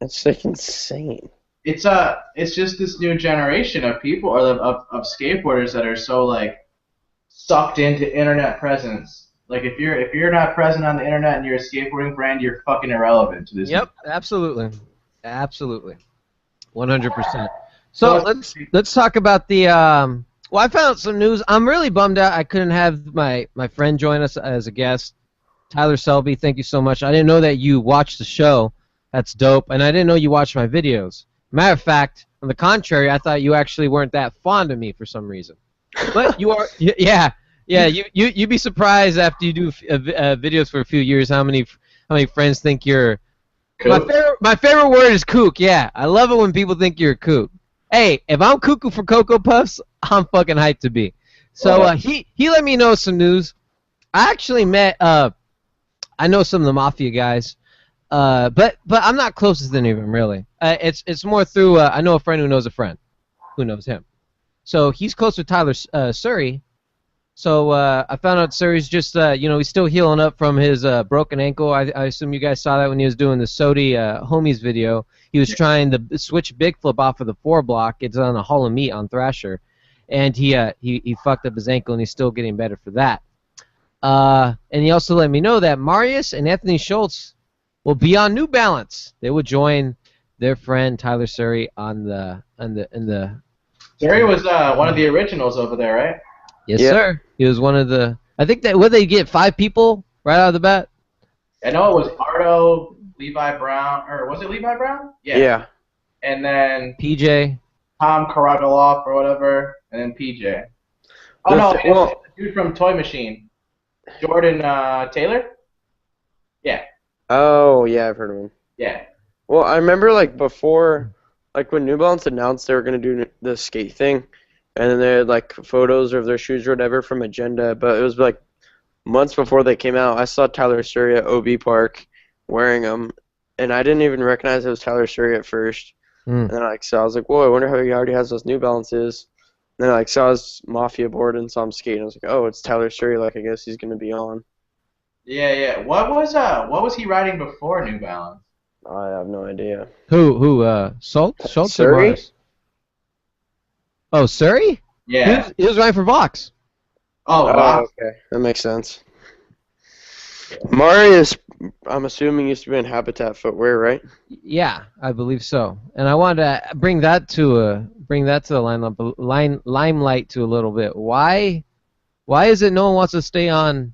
it's like insane. It's just this new generation of people or of skateboarders that are so like sucked into internet presence. Like if you're not present on the internet and you're a skateboarding brand, you're fucking irrelevant to this. Yep, absolutely, 100%. So let's talk about the. Well, I found out some news. I'm really bummed out. I couldn't have my friend join us as a guest, Tyler Selby. Thank you so much. I didn't know that you watched the show. That's dope. And I didn't know you watched my videos. Matter of fact, on the contrary, I thought you actually weren't that fond of me for some reason. But you are. Yeah. You'd be surprised after you do videos for a few years how many friends think you're. Kook. My favorite word is kook. Yeah, I love it when people think you're a kook. Hey, if I'm cuckoo for Cocoa Puffs, I'm fucking hyped to be. So he let me know some news. I actually met I know some of the Mafia guys, but I'm not close with any of them really. It's more through I know a friend who knows a friend who knows him. So he's close with Tyler Surrey. So I found out Surrey's just he's still healing up from his broken ankle. I assume you guys saw that when he was doing the Sodi homies video. He was trying to switch big flip off of the 4-block. It's on a Hall of Meat on Thrasher, and he fucked up his ankle, and he's still getting better for that. And he also let me know that Marius and Anthony Schultz will be on New Balance. They will join their friend Tyler Surrey on the. Surrey was one of the originals over there, right? Yes, sir. He was one of the. I think that they get 5 people right out of the bat. I know it was Ardo, Levi Brown, or was it Levi Brown? Yeah. And then PJ. Tom Karagaloff or whatever, and then PJ. Oh no, the dude from Toy Machine, Jordan Taylor. Yeah. Oh yeah, I've heard of him. Yeah. Well, I remember like before, like when New Balance announced they were gonna do the skate thing, and then they had like photos of their shoes or whatever from Agenda, but it was like months before they came out. I saw Tyler Surrey at OB Park wearing them, and I didn't even recognize it was Tyler Surrey at first. And then I was like, whoa, I wonder how he already has those New Balances. And then I saw his Mafia board and saw him skating. I was like, oh, it's Tyler Surrey. Like I guess he's gonna be on. Yeah. What was he riding before New Balance? I have no idea. Who? Schultz Surrey? Oh, Surrey? Yeah. He was riding for Vox. Oh, Vox. Okay. That makes sense. Marius, I'm assuming, used to be in Habitat Footwear, right? Yeah, I believe so. And I wanted to bring that to the limelight to a little bit. Why is it no one wants to stay on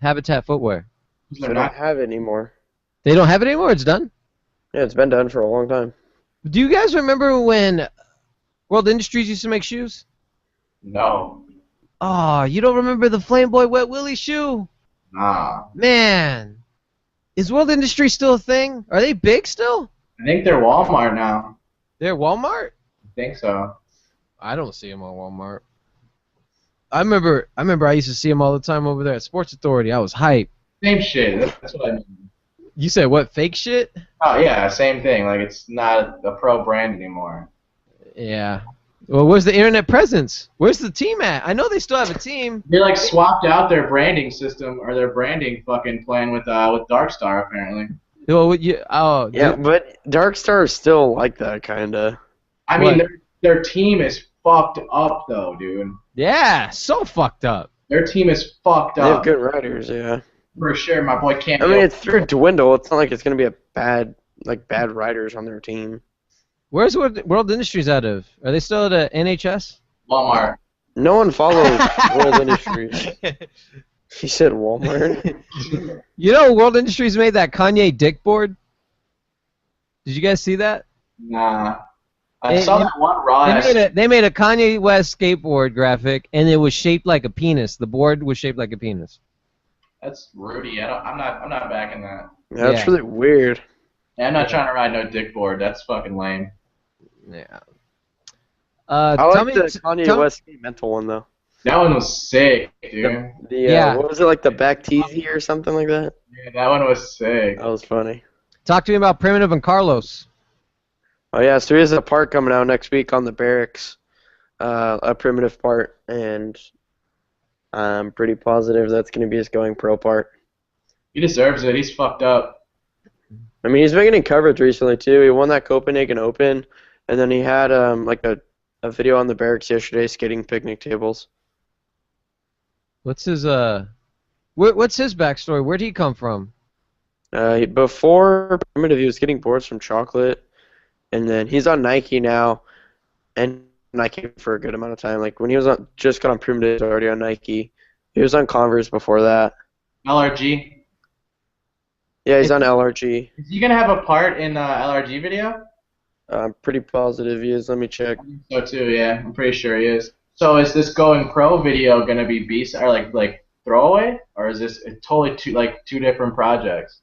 Habitat Footwear? They don't have it anymore. They don't have it anymore? It's done? Yeah, it's been done for a long time. Do you guys remember when World Industries used to make shoes? No. Oh, you don't remember the Flame Boy Wet Willie shoe? Nah. Man, is World Industries still a thing? Are they big still? I think they're Walmart now. They're Walmart? I think so. I don't see them on Walmart. I remember I used to see them all the time over there at Sports Authority. I was hype. Same shit. That's what I mean. You said what, fake shit? Oh yeah, same thing. Like it's not a pro brand anymore. Yeah. Well, where's the internet presence? Where's the team at? I know they still have a team. They like swapped out their branding system or their branding fucking plan with Darkstar apparently. Well, Yeah, but Darkstar is still like that, kinda. I mean, their team is fucked up though, dude. yeah, so fucked up. Their team is fucked They have up. good riders, yeah. For sure, my boy can't. I mean, it's through Dwindle. It's not like it's gonna be a bad riders on their team. Where's World Industries out of? Are they still at a NHS? Walmart. No one follows World Industries. He said Walmart. You know, World Industries made that Kanye dick board. Did you guys see that? Nah. I saw that one raw. They made a Kanye West skateboard graphic, and it was shaped like a penis. The board was shaped like a penis. That's Rudy. I'm not backing that. Yeah, that's Yeah. really weird. Yeah, I'm not trying to ride no dick board. That's fucking lame. Yeah. I tell like me, the Kanye West skate mental one though. That one was sick, dude. Yeah. What was it, like the back teasy or something like that? Yeah, that one was sick. That was funny. Talk to me about Primitive and Carlos. Oh yeah, so he has a part coming out next week on the Barracks, a Primitive part, and I'm pretty positive that's going to be his going pro part. He deserves it. He's fucked up. I mean, he's been getting coverage recently too. He won that Copenhagen Open, and then he had like a video on the Barracks yesterday skating picnic tables. What's his what's his backstory? Where'd he come from? Before Primitive, he was getting boards from Chocolate, and then he's on Nike now, and Nike for a good amount of time. Like when he was just got on Primitive, he was already on Nike. He was on Converse before that. LRG. Yeah, he's on LRG. Is he gonna have a part in LRG video? I'm pretty positive he is. Let me check. I think so too. Yeah, I'm pretty sure he is. So is this going pro video gonna be beast or like throwaway, or is this totally two different projects?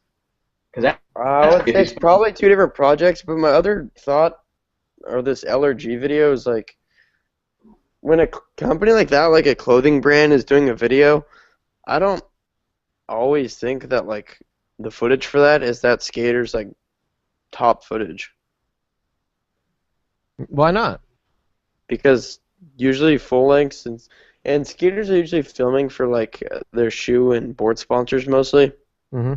Because I would say it's probably two different projects, but my other thought, or this LRG video, is like, when a company like that, like a clothing brand, is doing a video, I don't always think that, like, the footage for that is that skater's, like, top footage. Why not? Because usually full lengths, and skaters are usually filming for, like, their shoe and board sponsors mostly. Mm-hmm.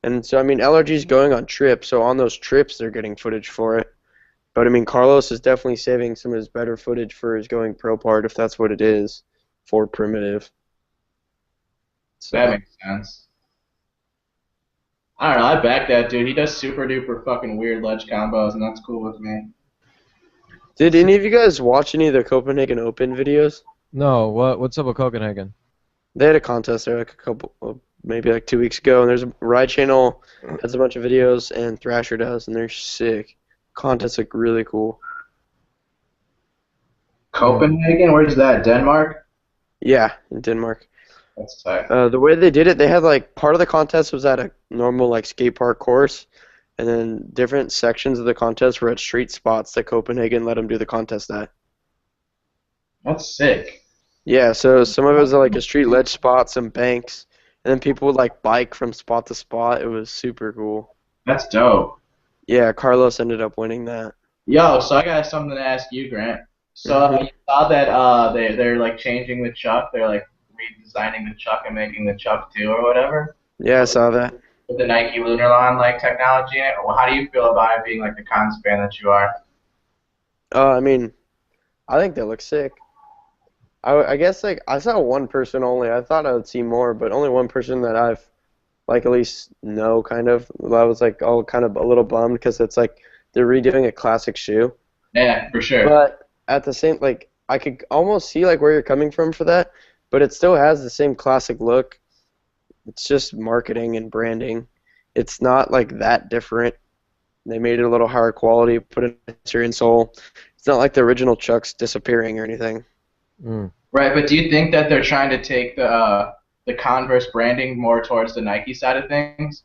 And so, I mean, LRG's going on trips, so on those trips they're getting footage for it. But, I mean, Carlos is definitely saving some of his better footage for his going pro part, if that's what it is, for Primitive. So, that makes sense. I don't know. I back that dude. He does super duper fucking weird ledge combos, and that's cool with me. did any of you guys watch any of the Copenhagen Open videos? No, what's up with Copenhagen? They had a contest there like maybe like 2 weeks ago, and there's a Ride Channel has a bunch of videos, and Thrasher does, and they're sick. Contests look really cool. Copenhagen? Where's that? Denmark? Yeah, in Denmark. That's tight. The way they did it, they had like part of the contest was at a normal like skate park course, and then different sections of the contest were at street spots that Copenhagen let them do the contest at. That's sick. Yeah, so some of it was like a street ledge spot, some banks, and then people would like bike from spot to spot. It was super cool. That's dope. Yeah, Carlos ended up winning that. Yo, so I got something to ask you, Grant. So you saw that they're like changing the chuck. They're like redesigning the chuck and making the chuck 2 or whatever. Yeah, I saw that. With the Nike Lunarlon like technology in it. Well, how do you feel about it being like the cons fan that you are? I mean, I think they look sick. I guess like I saw one person only. I thought I would see more, but only one person that I've like at least know kind of. I was like all kind of a little bummed because it's like they're redoing a classic shoe. Yeah, for sure. But at the same, like I could almost see like where you're coming from for that, but it still has the same classic look. It's just marketing and branding. It's not like that different. They made it a little higher quality, put a nicer insole. It's not like the original Chuck's disappearing or anything. Mm. Right, but do you think that they're trying to take the Converse branding more towards the Nike side of things?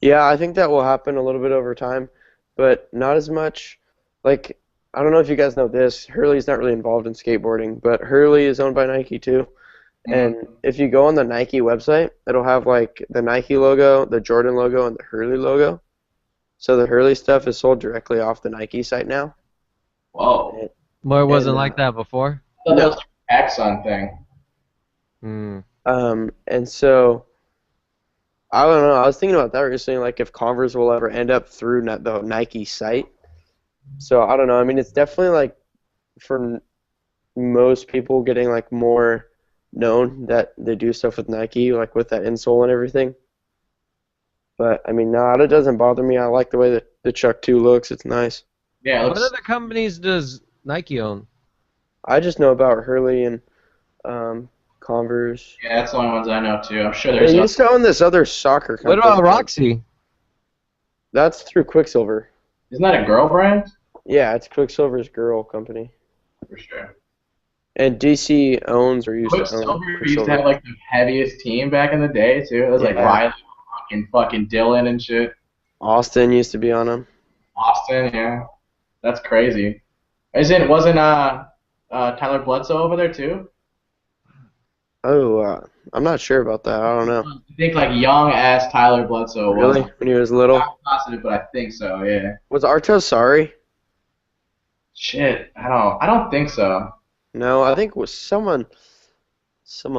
Yeah, I think that will happen a little bit over time, but not as much. Like, I don't know if you guys know this. Hurley's not really involved in skateboarding, but Hurley is owned by Nike too. Mhm. And if you go on the Nike website, it'll have like the Nike logo, the Jordan logo, and the Hurley logo. So the Hurley stuff is sold directly off the Nike site now. Whoa. Well, it wasn't And like that before. I thought that no, was like an Axon thing. Hmm. and so I don't know. I was thinking about that recently, like if Converse will ever end up through the Nike site. So I don't know. I mean, it's definitely like for most people getting like more known that they do stuff with Nike, like with that insole and everything. But I mean, no, it doesn't bother me. I like the way that the Chuck 2 looks. It's nice. Yeah, it What looks. other companies does Nike own? I just know about Hurley and Converse. Yeah, that's the only ones I know too. I'm sure there's They other. used to own this other soccer What company. about Roxy? That's through Quicksilver. Isn't that a girl brand? Yeah, it's Quicksilver's girl company. For sure. And DC owns or used to own Quicksilver used to Quicksilver. have like the heaviest team back in the day too. It was like Yeah. Riley and fucking Dylan and shit. Austin used to be on them. Austin, yeah. That's crazy. Wasn't Tyler Bledsoe over there too? Oh, I'm not sure about that. I don't know. I think like young ass Tyler Bledsoe was. Really? When he was little? Not positive, but I think so. Yeah. Was Artos sorry? Shit, I don't think so. No, I think it was someone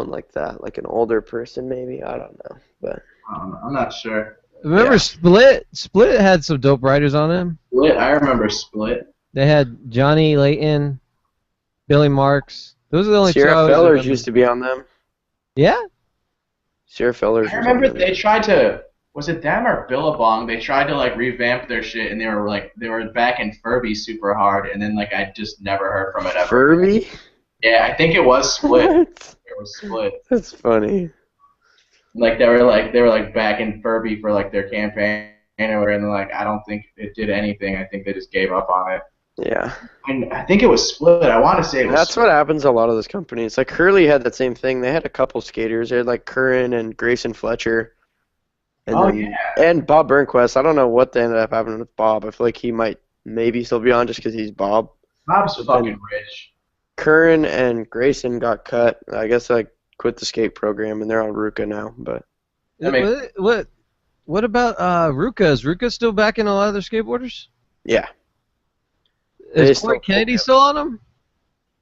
like that, like an older person maybe. I don't know. But I don't know. I'm not sure. Remember Yeah. Split? Split had some dope writers on them. Split. I remember Split. They had Johnny Layton, Billy Marks. Those are the only two I Sierra always Fellers remember. used to be on them. Yeah? Sierra Fellers I was remember on them. they tried to. Was it them or Billabong? They tried to like revamp their shit, and they were back in Furby super hard, and then like I just never heard from it ever. Furby? Yeah, I think it was Split. What? It was Split. That's funny. Like they were like back in Furby for like their campaign or whatever, and like I don't think it did anything. I think they just gave up on it. Yeah. And I think it was Split. I want to say it was. That's what happens to a lot of those companies. Like Hurley had that same thing. They had a couple skaters. They had like Curran and Grayson Fletcher. And Oh, then, and Bob Burnquist. I don't know what ended up happening with Bob. I feel like he might maybe still be on just because he's Bob. Bob's fucking rich. Curran and Grayson got cut. I guess I quit the skate program and they're on Ruka now. But I mean- What about Ruka? Is Ruka still backing a lot of their skateboarders? yeah, They Is still Corey Kennedy hold still on them?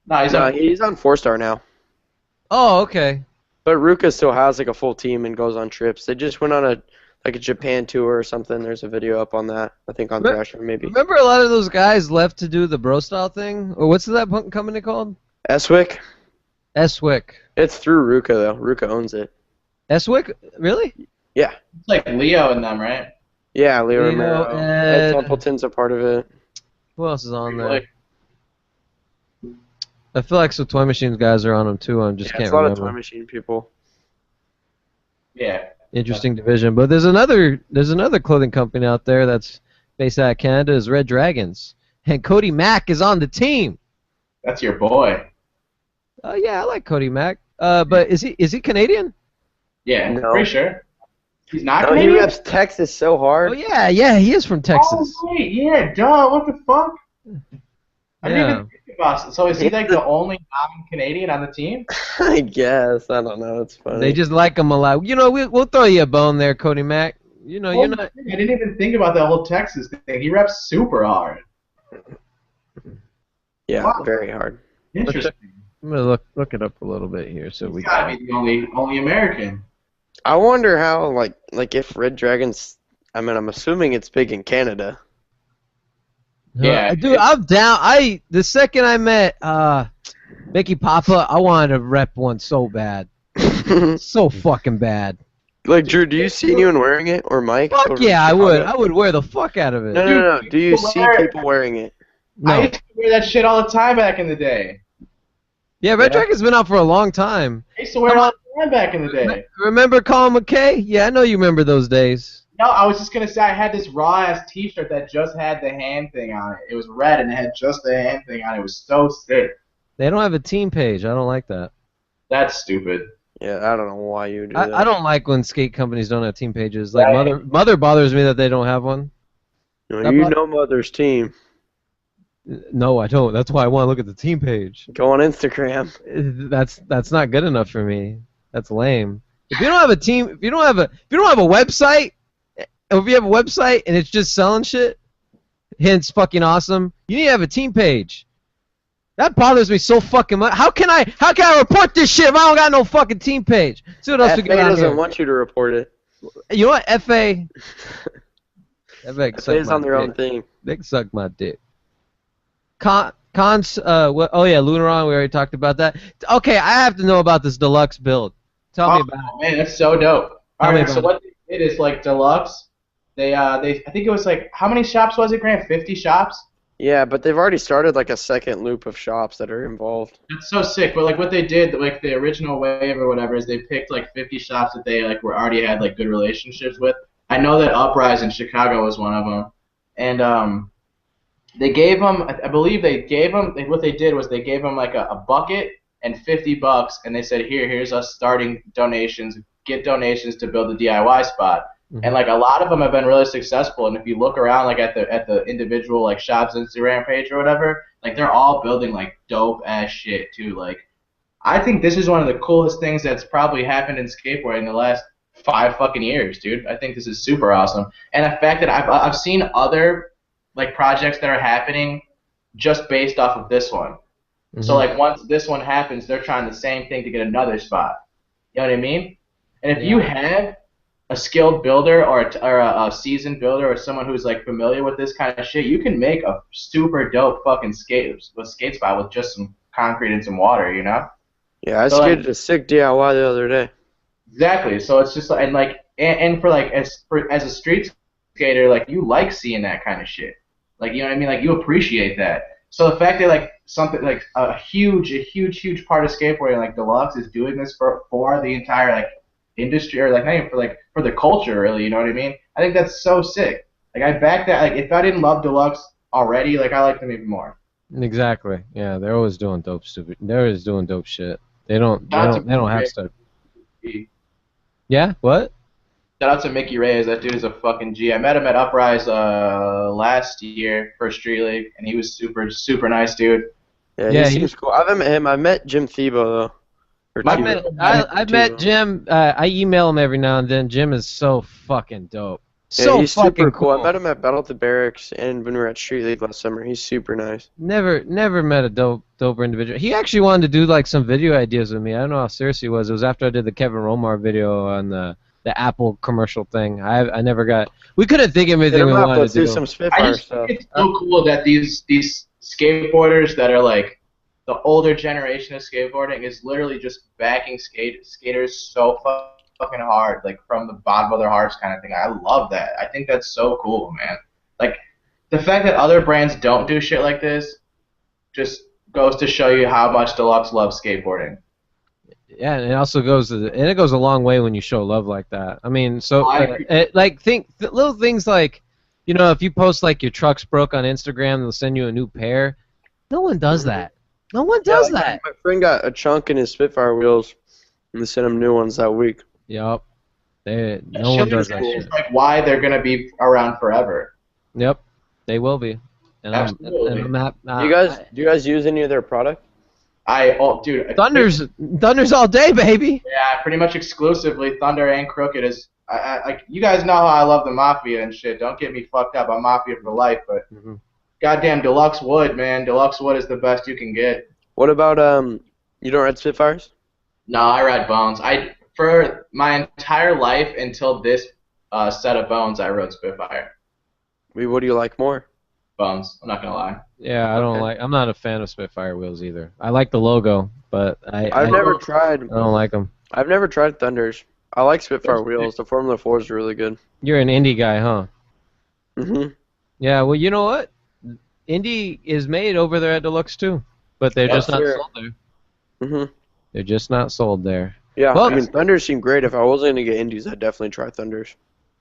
No, he's no, on. he's on 4-star now. Oh, okay. But Ruka still has like a full team and goes on trips. They just went on a Japan tour or something. There's a video up on that. I think on Re- Thrasher maybe. Remember a lot of those guys left to do the bro style thing? Or what's that company called? Eswick. Eswick. It's through Ruka though. Ruka owns it. Eswick? Really? Yeah. It's like Leo and them, right? Yeah, Leo Leo, Romero. Ed. Ed Templeton's a part of it. Who else is on there? Like, I feel like some Toy Machines guys are on them too. I just Yeah, can't it's a lot remember. of Toy Machine people. yeah. Interesting division. But there's another clothing company out there that's based out of Canada, is Red Dragons, and Cody Mack is on the team. That's your boy. Oh yeah, I like Cody Mack. But is he Canadian? Yeah, No. pretty sure. He's not No, he Canadian? reps Texas so hard. Oh yeah, he is from Texas. Oh, wait, yeah, duh, what the fuck? I didn't Yeah. even think about it. So is he like the only non-Canadian on the team? I guess. I don't know. It's funny. They just like him a lot. You know, we'll throw you a bone there, Cody Mack. You know, you're Holy not. shit, I didn't even think about that whole Texas thing. He reps super hard. Yeah, Wow. very hard. Interesting. I'm gonna look it up a little bit here so we He's gotta be the only American. I wonder how like if Red Dragons. I mean, I'm assuming it's big in Canada. Yeah. Dude, I'm down. The second I met Mickey Papa, I wanted to rep one so bad, so fucking bad. Like Drew, do you see anyone wearing it or Mike? Fuck over yeah, I in would. Chicago? I would wear the fuck out of it. No. Do you people see wear it. people wearing it? I No. used to wear that shit all the time back in the day. Yeah, Red Yeah. Dragon's been out for a long time. I used to wear it all the time back in the day. Remember Colin McKay? Yeah, I know you remember those days. No, I was just gonna say I had this raw ass T-shirt that just had the hand thing on it. It was red and it had just the hand thing on it. It was so sick. They don't have a team page. I don't like that. That's stupid. Yeah, I don't know why you do I that. don't like when skate companies don't have team pages. Like Right. Mother bothers me that they don't have one. No, That you bo- know Mother's team. no, I don't. That's why I want to look at the team page. Go on Instagram. That's not good enough for me. That's lame. If you don't have a team, if you don't have a website, or if you have a website and it's just selling shit, hence fucking awesome, you need to have a team page. That bothers me so fucking much. How can I report this shit if I don't got no fucking team page? See what else we FA got on doesn't here. want you to report it. You know what? FA can FA suck is my on their own dick. thing. They can suck my dick. Cons. What? Oh yeah, Lunaron. We already talked about that. Okay, I have to know about this deluxe build. Tell me about it. Man, that's so dope. Tell All me right, so about what they did is like Deluxe. I think it was like how many shops was it, Grant? 50 shops. Yeah, but they've already started like a second loop of shops that are involved. That's so sick. But like what they did, like the original wave or whatever, is they picked like 50 shops that they like were already had like good relationships with. I know that Uprise in Chicago was one of them, and they gave them. I believe they gave them. What they did was they gave them like a bucket and $50, and they said, here's us starting donations. Get donations to build a DIY spot. And like a lot of them have been really successful. And if you look around like at the individual like shops Instagram page or whatever, like they're all building like dope ass shit too. Like I think this is one of the coolest things that's probably happened in skateboarding in the last 5 fucking years, dude. I think this is super awesome. And the fact that I've seen other like projects that are happening just based off of this one. So like once this one happens, they're trying the same thing to get another spot. You know what I mean? And if you have a skilled builder or a seasoned builder or someone who's like familiar with this kind of shit, you can make a super dope fucking skate spot with just some concrete and some water, you know? Yeah, I So, skated a sick DIY the other day. Exactly. So it's just and for like as a street skater, like you like seeing that kind of shit. Like you know what I mean? Like you appreciate that. So the fact that like something like a huge part of skateboarding like Deluxe is doing this for the entire like industry or like not even for the culture really, you know what I mean? I think that's so sick. Like I back that. Like if I didn't love Deluxe already, like I like them even more. Exactly. Yeah, they're always doing dope stupid. They're always doing dope shit. They don't have stuff. Yeah. What? Shout out to Mickey Reyes. That dude is a fucking G. I met him at Uprise last year for Street League, and he was super nice, dude. Yeah, Yeah, he seems cool. I haven't met him. I met Jim Thiebaud though. Or I met Jim. I email him every now and then. Jim is so fucking dope. So Yeah, he's fucking super cool. I met him at Battle at the Barracks and when we were at Street League last summer. He's super nice. Never met a doper individual. He actually wanted to do like some video ideas with me. I don't know how serious he was. It was after I did the Kevin Romar video on the Apple commercial thing. I never got. We couldn't think of anything we wanted Let's to do do. some I Spitfire just stuff. think it's so cool that these skateboarders that are like the older generation of skateboarding is literally just backing skaters so fucking hard, like from the bottom of their hearts kind of thing. I love that. I think that's so cool, man. Like the fact that other brands don't do shit like this just goes to show you how much Deluxe loves skateboarding. Yeah, and it also goes a long way when you show love like that. I mean, so I agree. little things like, you know, if you post like your truck's broke on Instagram, they'll send you a new pair. No one does that. No one does that. My friend got a chunk in his Spitfire wheels, and they sent him new ones that week. Yup. No one does that It's shit. like why they're gonna be around forever. Yep, they will be. And Absolutely. Do you guys use any of their product? Dude. Thunder's all day, baby. Yeah, pretty much exclusively Thunder and Crooked is. Like you guys know how I love the Mafia and shit. Don't get me fucked up. I'm Mafia for life, but goddamn Deluxe Wood, man. Deluxe Wood is the best you can get. What about you don't ride Spitfires? No, I ride Bones. For my entire life until this set of Bones, I rode Spitfire. What do you like more? Bones. I'm not gonna lie. Yeah, I'm not a fan of Spitfire wheels either. I like the logo, but I've never tried. I don't like them. I've never tried Thunders. I like Spitfire wheels. The Formula 4s are really good. You're an indie guy, huh? Mhm. Yeah. Well, you know what? Indie is made over there at Deluxe too, but they're just not sold there. Mhm. They're just not sold there. Yeah. Well, I mean, Thunders seem great. If I wasn't gonna get Indies, I'd definitely try Thunders.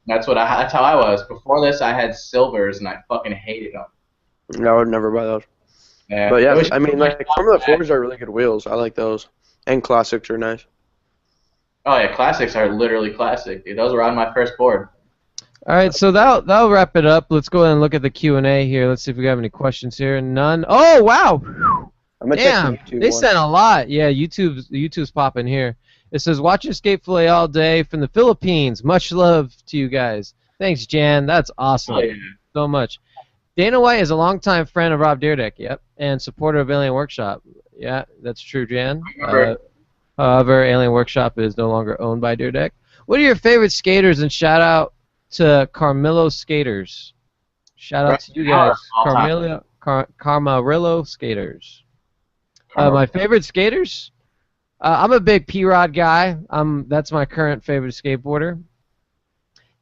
That's how I was. Before this, I had Silvers and I fucking hated them. I would never buy those. Yeah. But It yeah, was I mean, like fun Formula back. 4s are really good wheels. I like those, and classics are nice. Oh yeah, classics are literally classic, dude. Those were on my first board. All right, so that'll wrap it up. Let's go ahead and look at the Q&A here. Let's see if we have any questions here. None. Oh wow! I'm gonna check the Damn, YouTube they one. sent a lot. Yeah, YouTube's popping here. It says watch Escape Fillet all day from the Philippines. Much love to you guys. Thanks, Jan. That's awesome. Oh yeah. So much. Dana White is a longtime friend of Rob Dyrdek. Yep, and supporter of Alien Workshop. Yeah, that's true, Jan. Remember. However, Alien Workshop is no longer owned by Dyrdek. What are your favorite skaters? And shout out to Carmillo Skaters. Shout out to you guys, Carmarillo Skaters. My favorite skaters? I'm a big P-Rod guy. That's my current favorite skateboarder.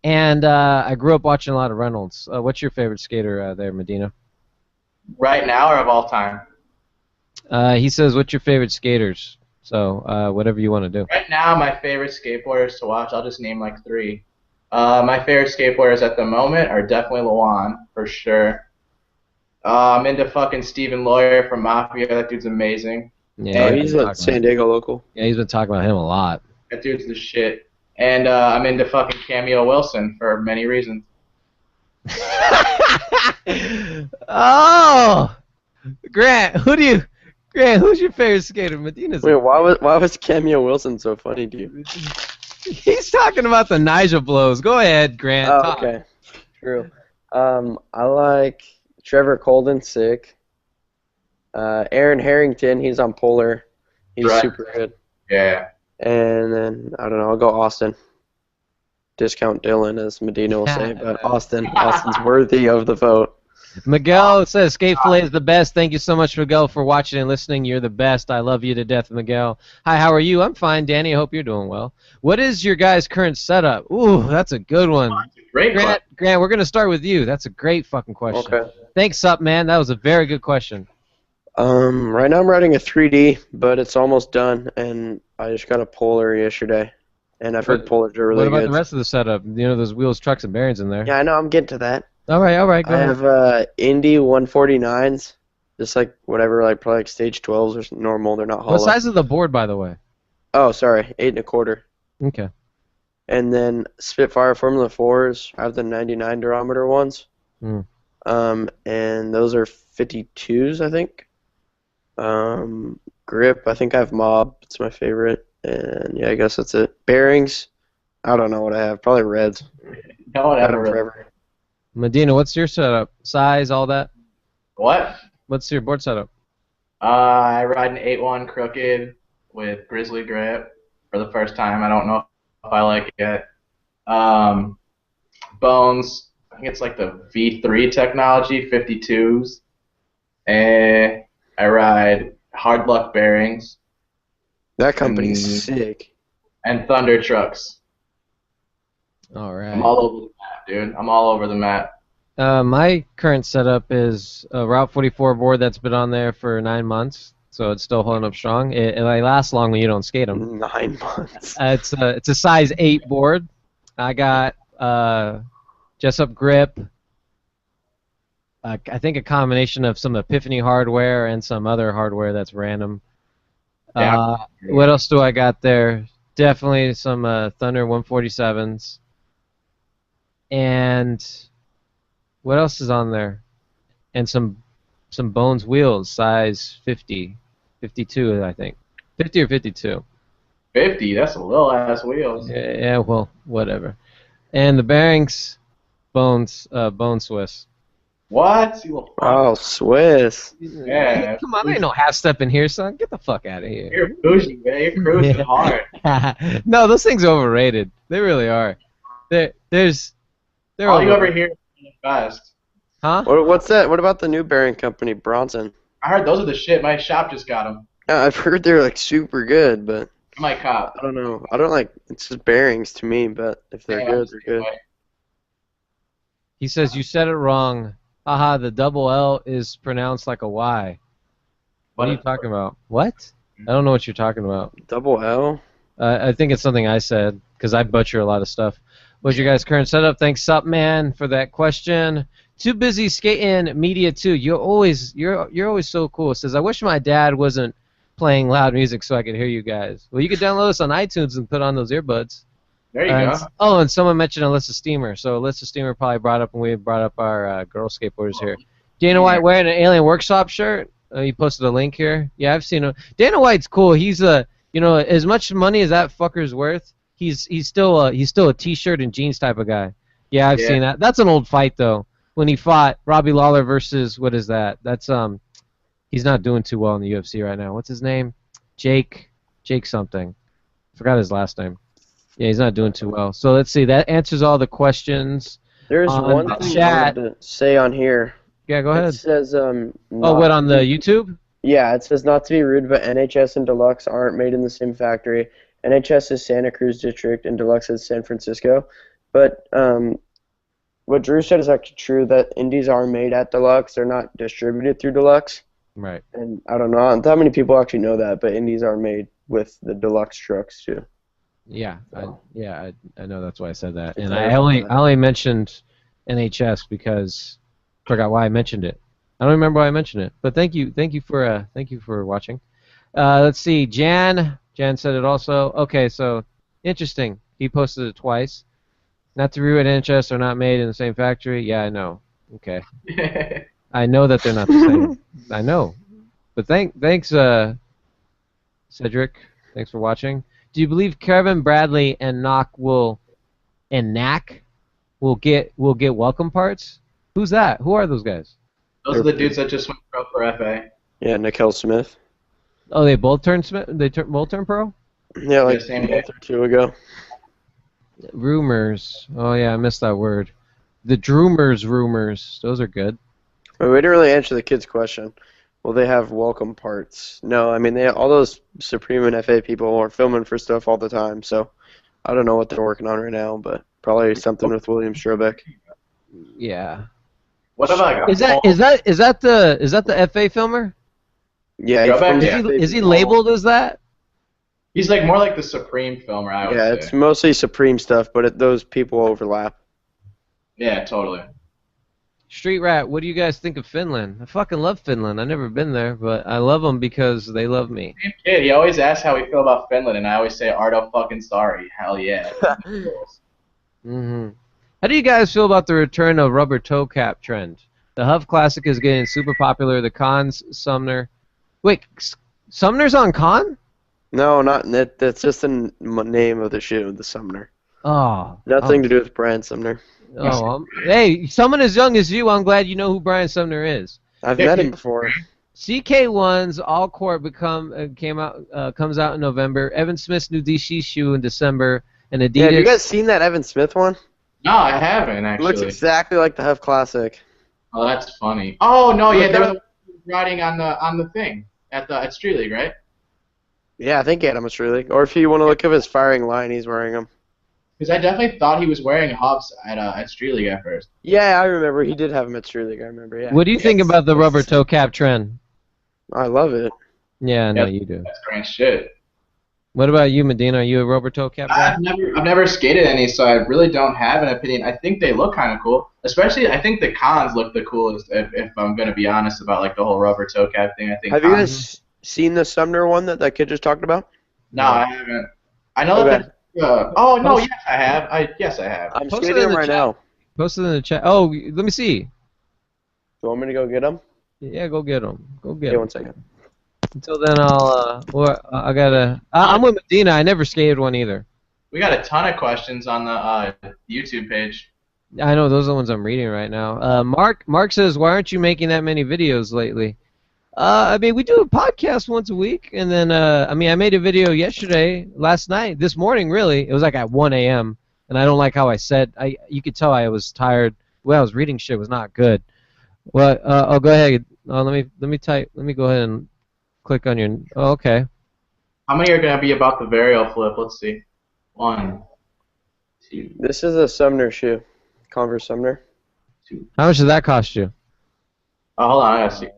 And I grew up watching a lot of Reynolds. What's your favorite skater there, Medina? Right now or of all time? He says, what's your favorite skaters? So whatever you want to do. Right now, my favorite skateboarders to watch, I'll just name like 3. My favorite skateboarders at the moment are definitely Luan, for sure. I'm into fucking Steven Lawyer from Mafia. That dude's amazing. Yeah, Oh, he's a San Diego local. Yeah, he's been talking about him a lot. That dude's the shit. And I'm into fucking Cameo Wilson for many reasons. Oh, Grant, who's your favorite skater? Medina's. Wait, why was Cameo Wilson so funny to you? He's talking about the Nigel blows. Go ahead, Grant. Oh, talk. okay. True. I like Trevor Colden, sick. Aaron Harrington, he's on Polar. He's Right. super good. Yeah. And then, I don't know, I'll go Austin. Discount Dylan, as Medina will say, but Austin's worthy of the vote. Miguel says Skate Fillet is the best. Thank you so much, Miguel, for watching and listening. You're the best. I love you to death, Miguel. Hi, how are you? I'm fine, Danny. I hope you're doing well. What is your guys' current setup? Ooh, that's a good one. Great question. Grant, we're going to start with you. That's a great fucking question. Okay. Thanks, up, man. That was a very good question. Right now I'm writing a 3D, but it's almost done, and I just got a Polar yesterday, and I've heard Polars are really What about good. the rest of the setup? You know, those wheels, trucks, and bearings in there. Yeah, I know, I'm getting to that. All right, go I ahead. have Indy 149s, just like whatever, like probably like stage 12s or normal. They're not hollow. What size is the board, by the way? Oh, sorry, 8 1/4. Okay. And then Spitfire Formula 4s. I have the 99 durometer ones. Mm. And those are 52s, I think. Grip, I think I have Mob. It's my favorite. And yeah, I guess that's it. Bearings, I don't know what I have. Probably Reds. No one Had ever them really. forever. Medina, what's your setup? Size, all that? What? What's your board setup? I ride an 8-1 crooked with Grizzly grip for the first time. I don't know if I like it. Bones, I think it's like the V3 technology, 52s. And I ride Hard Luck bearings That company's sick. and Thunder trucks. All right. I'm all over the map, dude. I'm all over the map. My current setup is a Route 44 board that's been on there for 9 months, so it's still holding up strong. It lasts long when you don't skate them. 9 months. It's a size 8 board. I got Jessup grip. I think a combination of some Epiphany hardware and some other hardware that's random. Yeah. What else do I got there? Definitely some Thunder 147s. And what else is on there? And some Bones wheels, size 50, 52, I think. 50 or 52. 50, that's a little ass wheels. Yeah, well, whatever. And the bearings, Bone Swiss. What? You little fuck. Oh, Swiss. Yeah. Come on, there ain't no half step in here, son. Get the fuck out of here. You're bougie, man. You're cruising hard. No, those things are overrated. They really are. They're All you ever overrated. hear is fast. Huh? What's that? What about the new bearing company, Bronson? I heard those are the shit. My shop just got them. I've heard they're like super good, but My cop. I don't know. I don't like. It's just bearings to me, but if they're good, they're good. He says you said it wrong. Haha, the double L is pronounced like a Y. What are you talking about? What? I don't know what you're talking about. Double L. I think it's something I said because I butcher a lot of stuff. What's your guys' current setup? Thanks, up man, for that question. too busy skating media too. You're always so cool. It says, I wish my dad wasn't playing loud music so I could hear you guys. Well, you could download us on iTunes and put on those earbuds. There you go. Oh, and someone mentioned Alyssa Steamer. So Alyssa Steamer probably brought up when we brought up our girl skateboarders here. Dana White wearing an Alien Workshop shirt. He posted a link here. Yeah, I've seen him. Dana White's cool. He's as much money as that fucker's worth, he's still a t-shirt and jeans type of guy. Yeah, I've seen that. That's an old fight though. When he fought Robbie Lawler versus what is that? That's he's not doing too well in the UFC right now. What's his name? Jake something. Forgot his last name. Yeah, he's not doing too well. So let's see. That answers all the questions. There's one thing I wanted to say on here. Yeah, go ahead. It says what on the YouTube? Yeah, it says not to be rude, but NHS and Deluxe aren't made in the same factory. NHS is Santa Cruz District and Deluxe is San Francisco. But what Drew said is actually true, that indies are made at Deluxe. They're not distributed through Deluxe. Right. And I don't know how many people actually know that, but indies are made with the Deluxe trucks too. Yeah, I know that's why I said that. And I only mentioned NHS because I forgot why I mentioned it. I don't remember why I mentioned it. But thank you for watching. Let's see. Jan said it also. Okay, so interesting. He posted it twice. Not to be rude, NHS are not made in the same factory. Yeah, I know. Okay. I know that they're not the same. I know. But thanks, Cedric. Thanks for watching. Do you believe Kevin Bradley and Knack will get welcome parts? Who's that? Who are those guys? Those are the dudes that just went pro for FA. Yeah, Nickel Smith. Oh, they both turned Smith. Both turned pro. Yeah, like a month or two ago. Rumors. Oh yeah, I missed that word. The rumors. Those are good. But we didn't really answer the kid's question. Will they have welcome parts? No, I mean all those Supreme and FA people are filming for stuff all the time, so I don't know what they're working on right now, but probably something with William Strobeck. Yeah. What about is that the FA filmer? Yeah. Is he labeled as that? He's like more like the Supreme filmer, I would say. Yeah, it's mostly Supreme stuff, but those people overlap. Yeah, totally. Street Rat, what do you guys think of Finland? I fucking love Finland. I've never been there, but I love them because they love me. Same kid. He always asks how we feel about Finland, and I always say, Ardo fucking sorry. Hell yeah. Mm-hmm. How do you guys feel about the return of rubber toe cap trend? The Huff Classic is getting super popular. The Con's Sumner. Wait, Sumner's on Con? No, not that. That's just the name of the shoe, the Sumner. Oh. Nothing to do with Brian Sumner. Oh, hey, someone as young as you, I'm glad you know who Brian Sumner is. I've met him before. CK1's All Court comes out in November. Evan Smith's new DC shoe in December, and Adidas. Yeah, have you guys seen that Evan Smith one? No, I haven't actually. It looks exactly like the Huff Classic. Oh, that's funny. Oh no, yeah, they were riding on the thing at Street League, right? Yeah, I think he had him at Street League. Or if you want to look at his firing line, he's wearing them. Because I definitely thought he was wearing Huffs at Street League at first. Yeah, I remember. He did have him at Street League, I remember, yeah. What do you think about the rubber toe cap trend? I love it. Yeah, I know you do. That's great shit. What about you, Medina? Are you a rubber toe cap guy? I've never skated any, so I really don't have an opinion. I think they look kind of cool. Especially, I think the Cons look the coolest, if I'm going to be honest about like the whole rubber toe cap thing. I think. Have you guys seen the Sumner one that kid just talked about? No, I haven't. I know that. Oh no! Yes, I have. Yes, I have. I'm skating them right now. Post it in the chat. Oh, let me see. Do you want me to go get them? Yeah, go get them. Go get them. 1 second. Until then, I'm with Medina. I never skated one either. We got a ton of questions on the YouTube page. I know those are the ones I'm reading right now. Mark says, "Why aren't you making that many videos lately?" I mean, we do a podcast once a week, and then I made a video last night, this morning, really. It was like at 1 a.m. and I don't like how I said. You could tell I was tired. The way I was reading shit was not good. Well, I'll go ahead. Let me go ahead and click on your. Oh, okay. How many are gonna be about the varial flip? Let's see. 1, 2. This is a Sumner shoe, Converse Sumner. 2. How much did that cost you? Oh, hold on, I gotta see.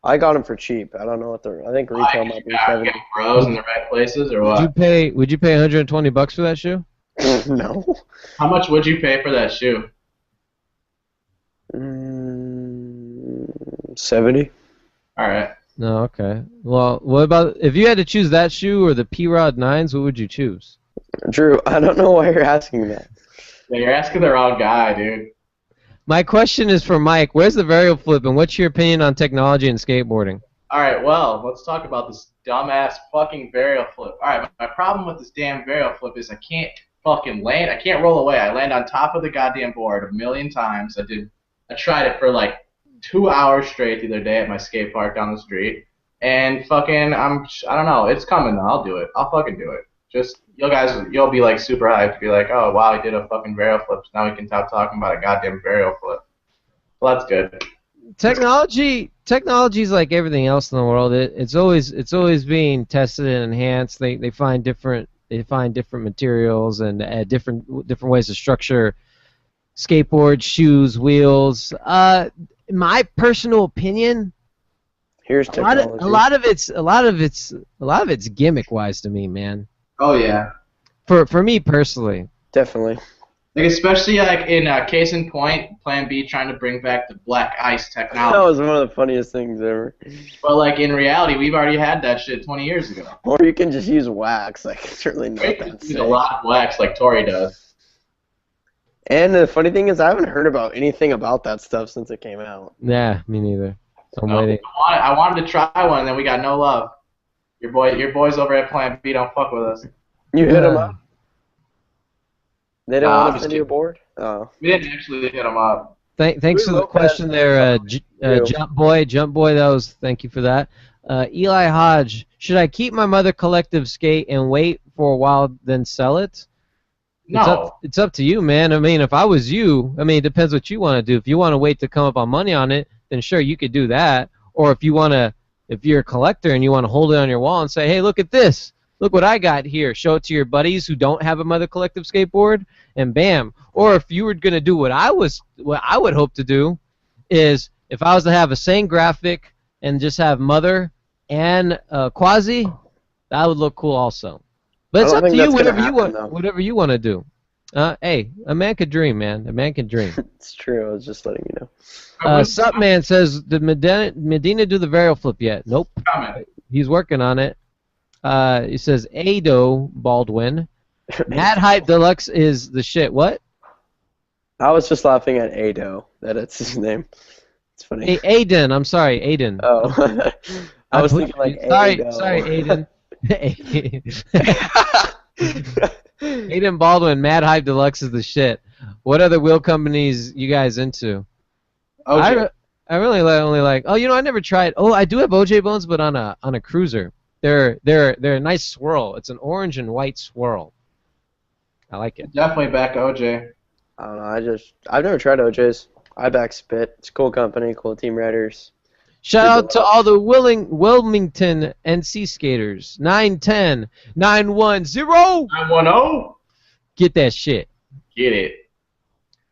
I got them for cheap. I don't know what I think retail might be $70. Bros in the right places or what? Would you pay $120 for that shoe? No. How much would you pay for that shoe? 70. All right. No, okay. Well, what about if you had to choose that shoe or the P-Rod 9s? What would you choose? Drew, I don't know why you're asking that. Yeah, you're asking the wrong guy, dude. My question is for Mike. Where's the varial flip, and what's your opinion on technology and skateboarding? All right, well, let's talk about this dumbass fucking varial flip. All right, my problem with this damn varial flip is I can't fucking land. I can't roll away. I land on top of the goddamn board a million times. I tried it for like 2 hours straight the other day at my skate park down the street, and fucking I don't know. It's coming though. I'll do it. I'll fucking do it. Just you'll be like super hyped to be like, oh wow, I did a fucking varial flip. So now we can stop talking about a goddamn varial flip. Well, that's good. Technology's like everything else in the world. It's always being tested and enhanced. They find different materials and different ways to structure skateboards, shoes, wheels. In my personal opinion, Here's technology. a lot of it's gimmick wise to me, man. Oh yeah. For me personally. Definitely. Like especially like in case in point, Plan B trying to bring back the black ice That technology. was one of the funniest things ever. But like in reality, we've already had that shit 20 years ago. Or you can just use wax. Like, it's certainly not We that use sick. a lot of wax like Tori does. And the funny thing is, I haven't heard about anything about that stuff since it came out. Yeah, me neither. I'm So, waiting. I wanted to try one, and then we got no love. Your boys over at Plan B don't fuck with us. You hit them up? They didn't I'm want to just send you a kidding. board? Oh. We didn't actually hit them up. Thanks for the Lopez question there, Jump Boy. That was thank you for that. Eli Hodge, should I keep my Mother Collective skate and wait for a while then sell it? No. It's up to you, man. I mean, if I was you, it depends what you want to do. If you want to wait to come up on money on it, then sure, you could do that. Or if you're a collector and you want to hold it on your wall and say, hey, look at this. Look what I got here. Show it to your buddies who don't have a Mother Collective skateboard, and bam. Or if you were gonna do what I would hope to do, is if I was to have a same graphic and just have Mother and Quasi, that would look cool also. But it's I up don't to think you, that's gonna happen, though. whatever you want to do. Hey, a man could dream, man. A man can dream. It's true. I was just letting you know. Supman says, did Medina do the varial flip yet? Nope. Comment. He's working on it. He says, Ado Baldwin. Mad Hype Deluxe is the shit. What? I was just laughing at Ado. That's his name. It's funny. Aiden. I'm sorry, Aiden. Oh. I was thinking like Ado. Sorry, Aiden. Aiden Baldwin, Mad Hype Deluxe is the shit. What other wheel companies you guys into? OJ. I really only like. Oh, I never tried. Oh, I do have OJ Bones, but on a cruiser. They're a nice swirl. It's an orange and white swirl. I like it. Definitely back OJ. I don't know. I've never tried OJ's. I back Spit. It's a cool company, cool team riders. Shout out to all the Wilmington NC skaters. 910 910. 910. Get that shit. Get it.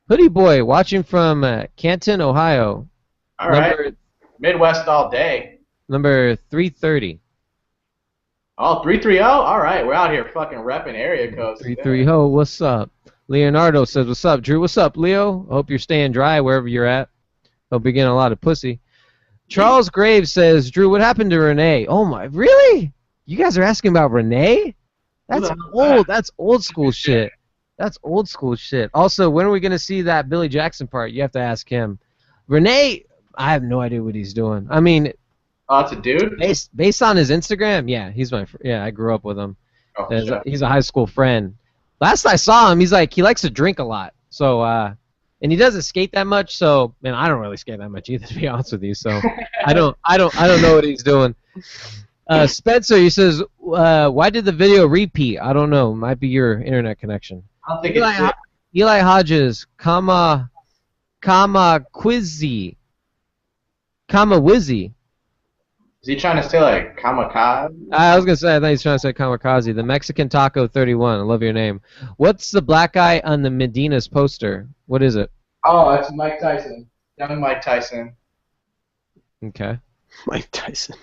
Hoodie Boy watching from Canton, Ohio. All right. Midwest all day. Number 330. Oh, 330? All right. We're out here fucking repping area codes. 330. What's up? Leonardo says, what's up, Drew? What's up, Leo? Hope you're staying dry wherever you're at. Hope you're getting a lot of pussy. Charles Graves says, Drew, what happened to Renee? Oh, my. Really? You guys are asking about Renee? That's old. That's old school shit. That's old school shit. Also, when are we going to see that Billy Jackson part? You have to ask him. Renee, I have no idea what he's doing. I mean, oh, it's a dude? Based on his Instagram, yeah, he's I grew up with him. Oh, shit. He's a high school friend. Last I saw him, he likes to drink a lot. So, and he doesn't skate that much. So, man, I don't really skate that much either, to be honest with you. So, I don't know what he's doing. Spencer, he says, why did the video repeat? I don't know. Might be your internet connection. I don't think it's Eli Hodges, Kama Wizzy. Is he trying to say like kamikaze? I was going to say, I thought he's trying to say kamikaze. The Mexican Taco 31. I love your name. What's the black guy on the Medina's poster? What is it? Oh, that's Mike Tyson. Young Mike Tyson. Okay. Mike Tyson.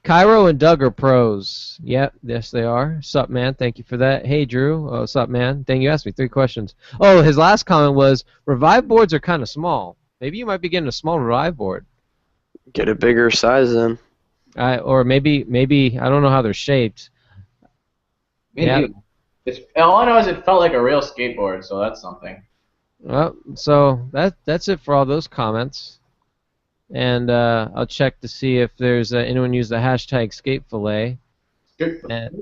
Cairo and Doug are pros. Yep, yes they are. Sup, man? Thank you for that. Hey, Drew. Sup, man? Dang, you asked me 3 questions. Oh, his last comment was, Revive boards are kind of small. Maybe you might be getting a smaller live board. Get a bigger size then. Or maybe I don't know how they're shaped. Yeah. All I know is it felt like a real skateboard, so that's something. Well, so that's it for all those comments. And I'll check to see if there's anyone used the hashtag SkateFillet. And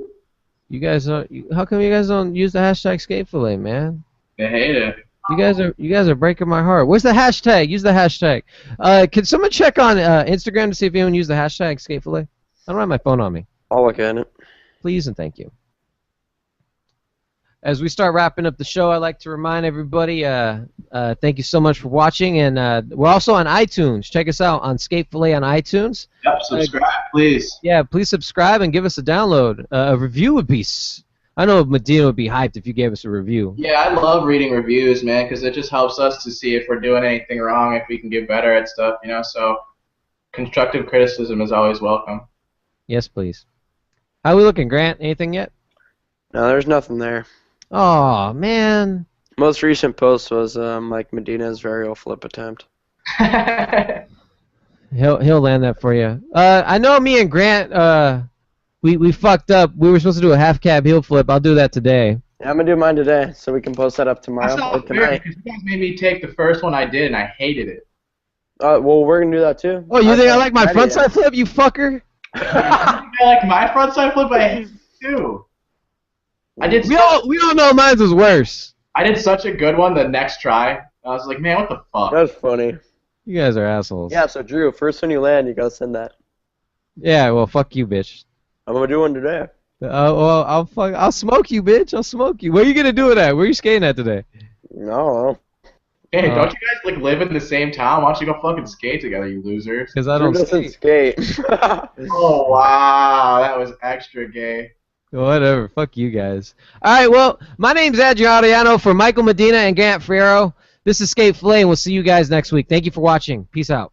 you guys how come you guys don't use the hashtag SkateFillet, man? I hate it. You guys are breaking my heart. Where's the hashtag? Use the hashtag. Can someone check on Instagram to see if anyone used the hashtag SkateFillet? I don't have my phone on me. I'll look at it. Please and thank you. As we start wrapping up the show, I'd like to remind everybody, thank you so much for watching, and we're also on iTunes. Check us out on SkateFillet on iTunes. Yep, subscribe, please. Yeah, please subscribe and give us a download. A review would be... I know Medina would be hyped if you gave us a review. Yeah, I love reading reviews, man, because it just helps us to see if we're doing anything wrong, if we can get better at stuff, you know, so constructive criticism is always welcome. Yes, please. How are we looking, Grant? Anything yet? No, there's nothing there. Oh man. Most recent post was Mike Medina's varial flip attempt. He'll land that for you. I know me and Grant we fucked up. We were supposed to do a half cab heel flip. I'll do that today. Yeah, I'm gonna do mine today, so we can post that up tomorrow That's or not fair, tonight. because you guys made me take the first one I did, and I hated it. Well, we're gonna do that too. Oh, you think I like my frontside flip, you fucker? I like my frontside flip, I hate it too. We all know mine was worse. I did such a good one the next try. I was like, man, what the fuck? That's funny. You guys are assholes. Yeah, so Drew, first when you land, you gotta send that. Yeah, well, fuck you, bitch. I'm gonna do one today. Well, I'll smoke you, bitch. I'll smoke you. Where are you gonna do it at? Where are you skating at today? No. Hey, don't you guys like live in the same town? Why don't you go fucking skate together, you losers? Because I Drew don't doesn't skate. Oh wow, that was extra gay. Whatever. Fuck you guys. All right. Well, my name's Adriano for Michael Medina and Grant Ferrero. This is SkateFillet, and we'll see you guys next week. Thank you for watching. Peace out.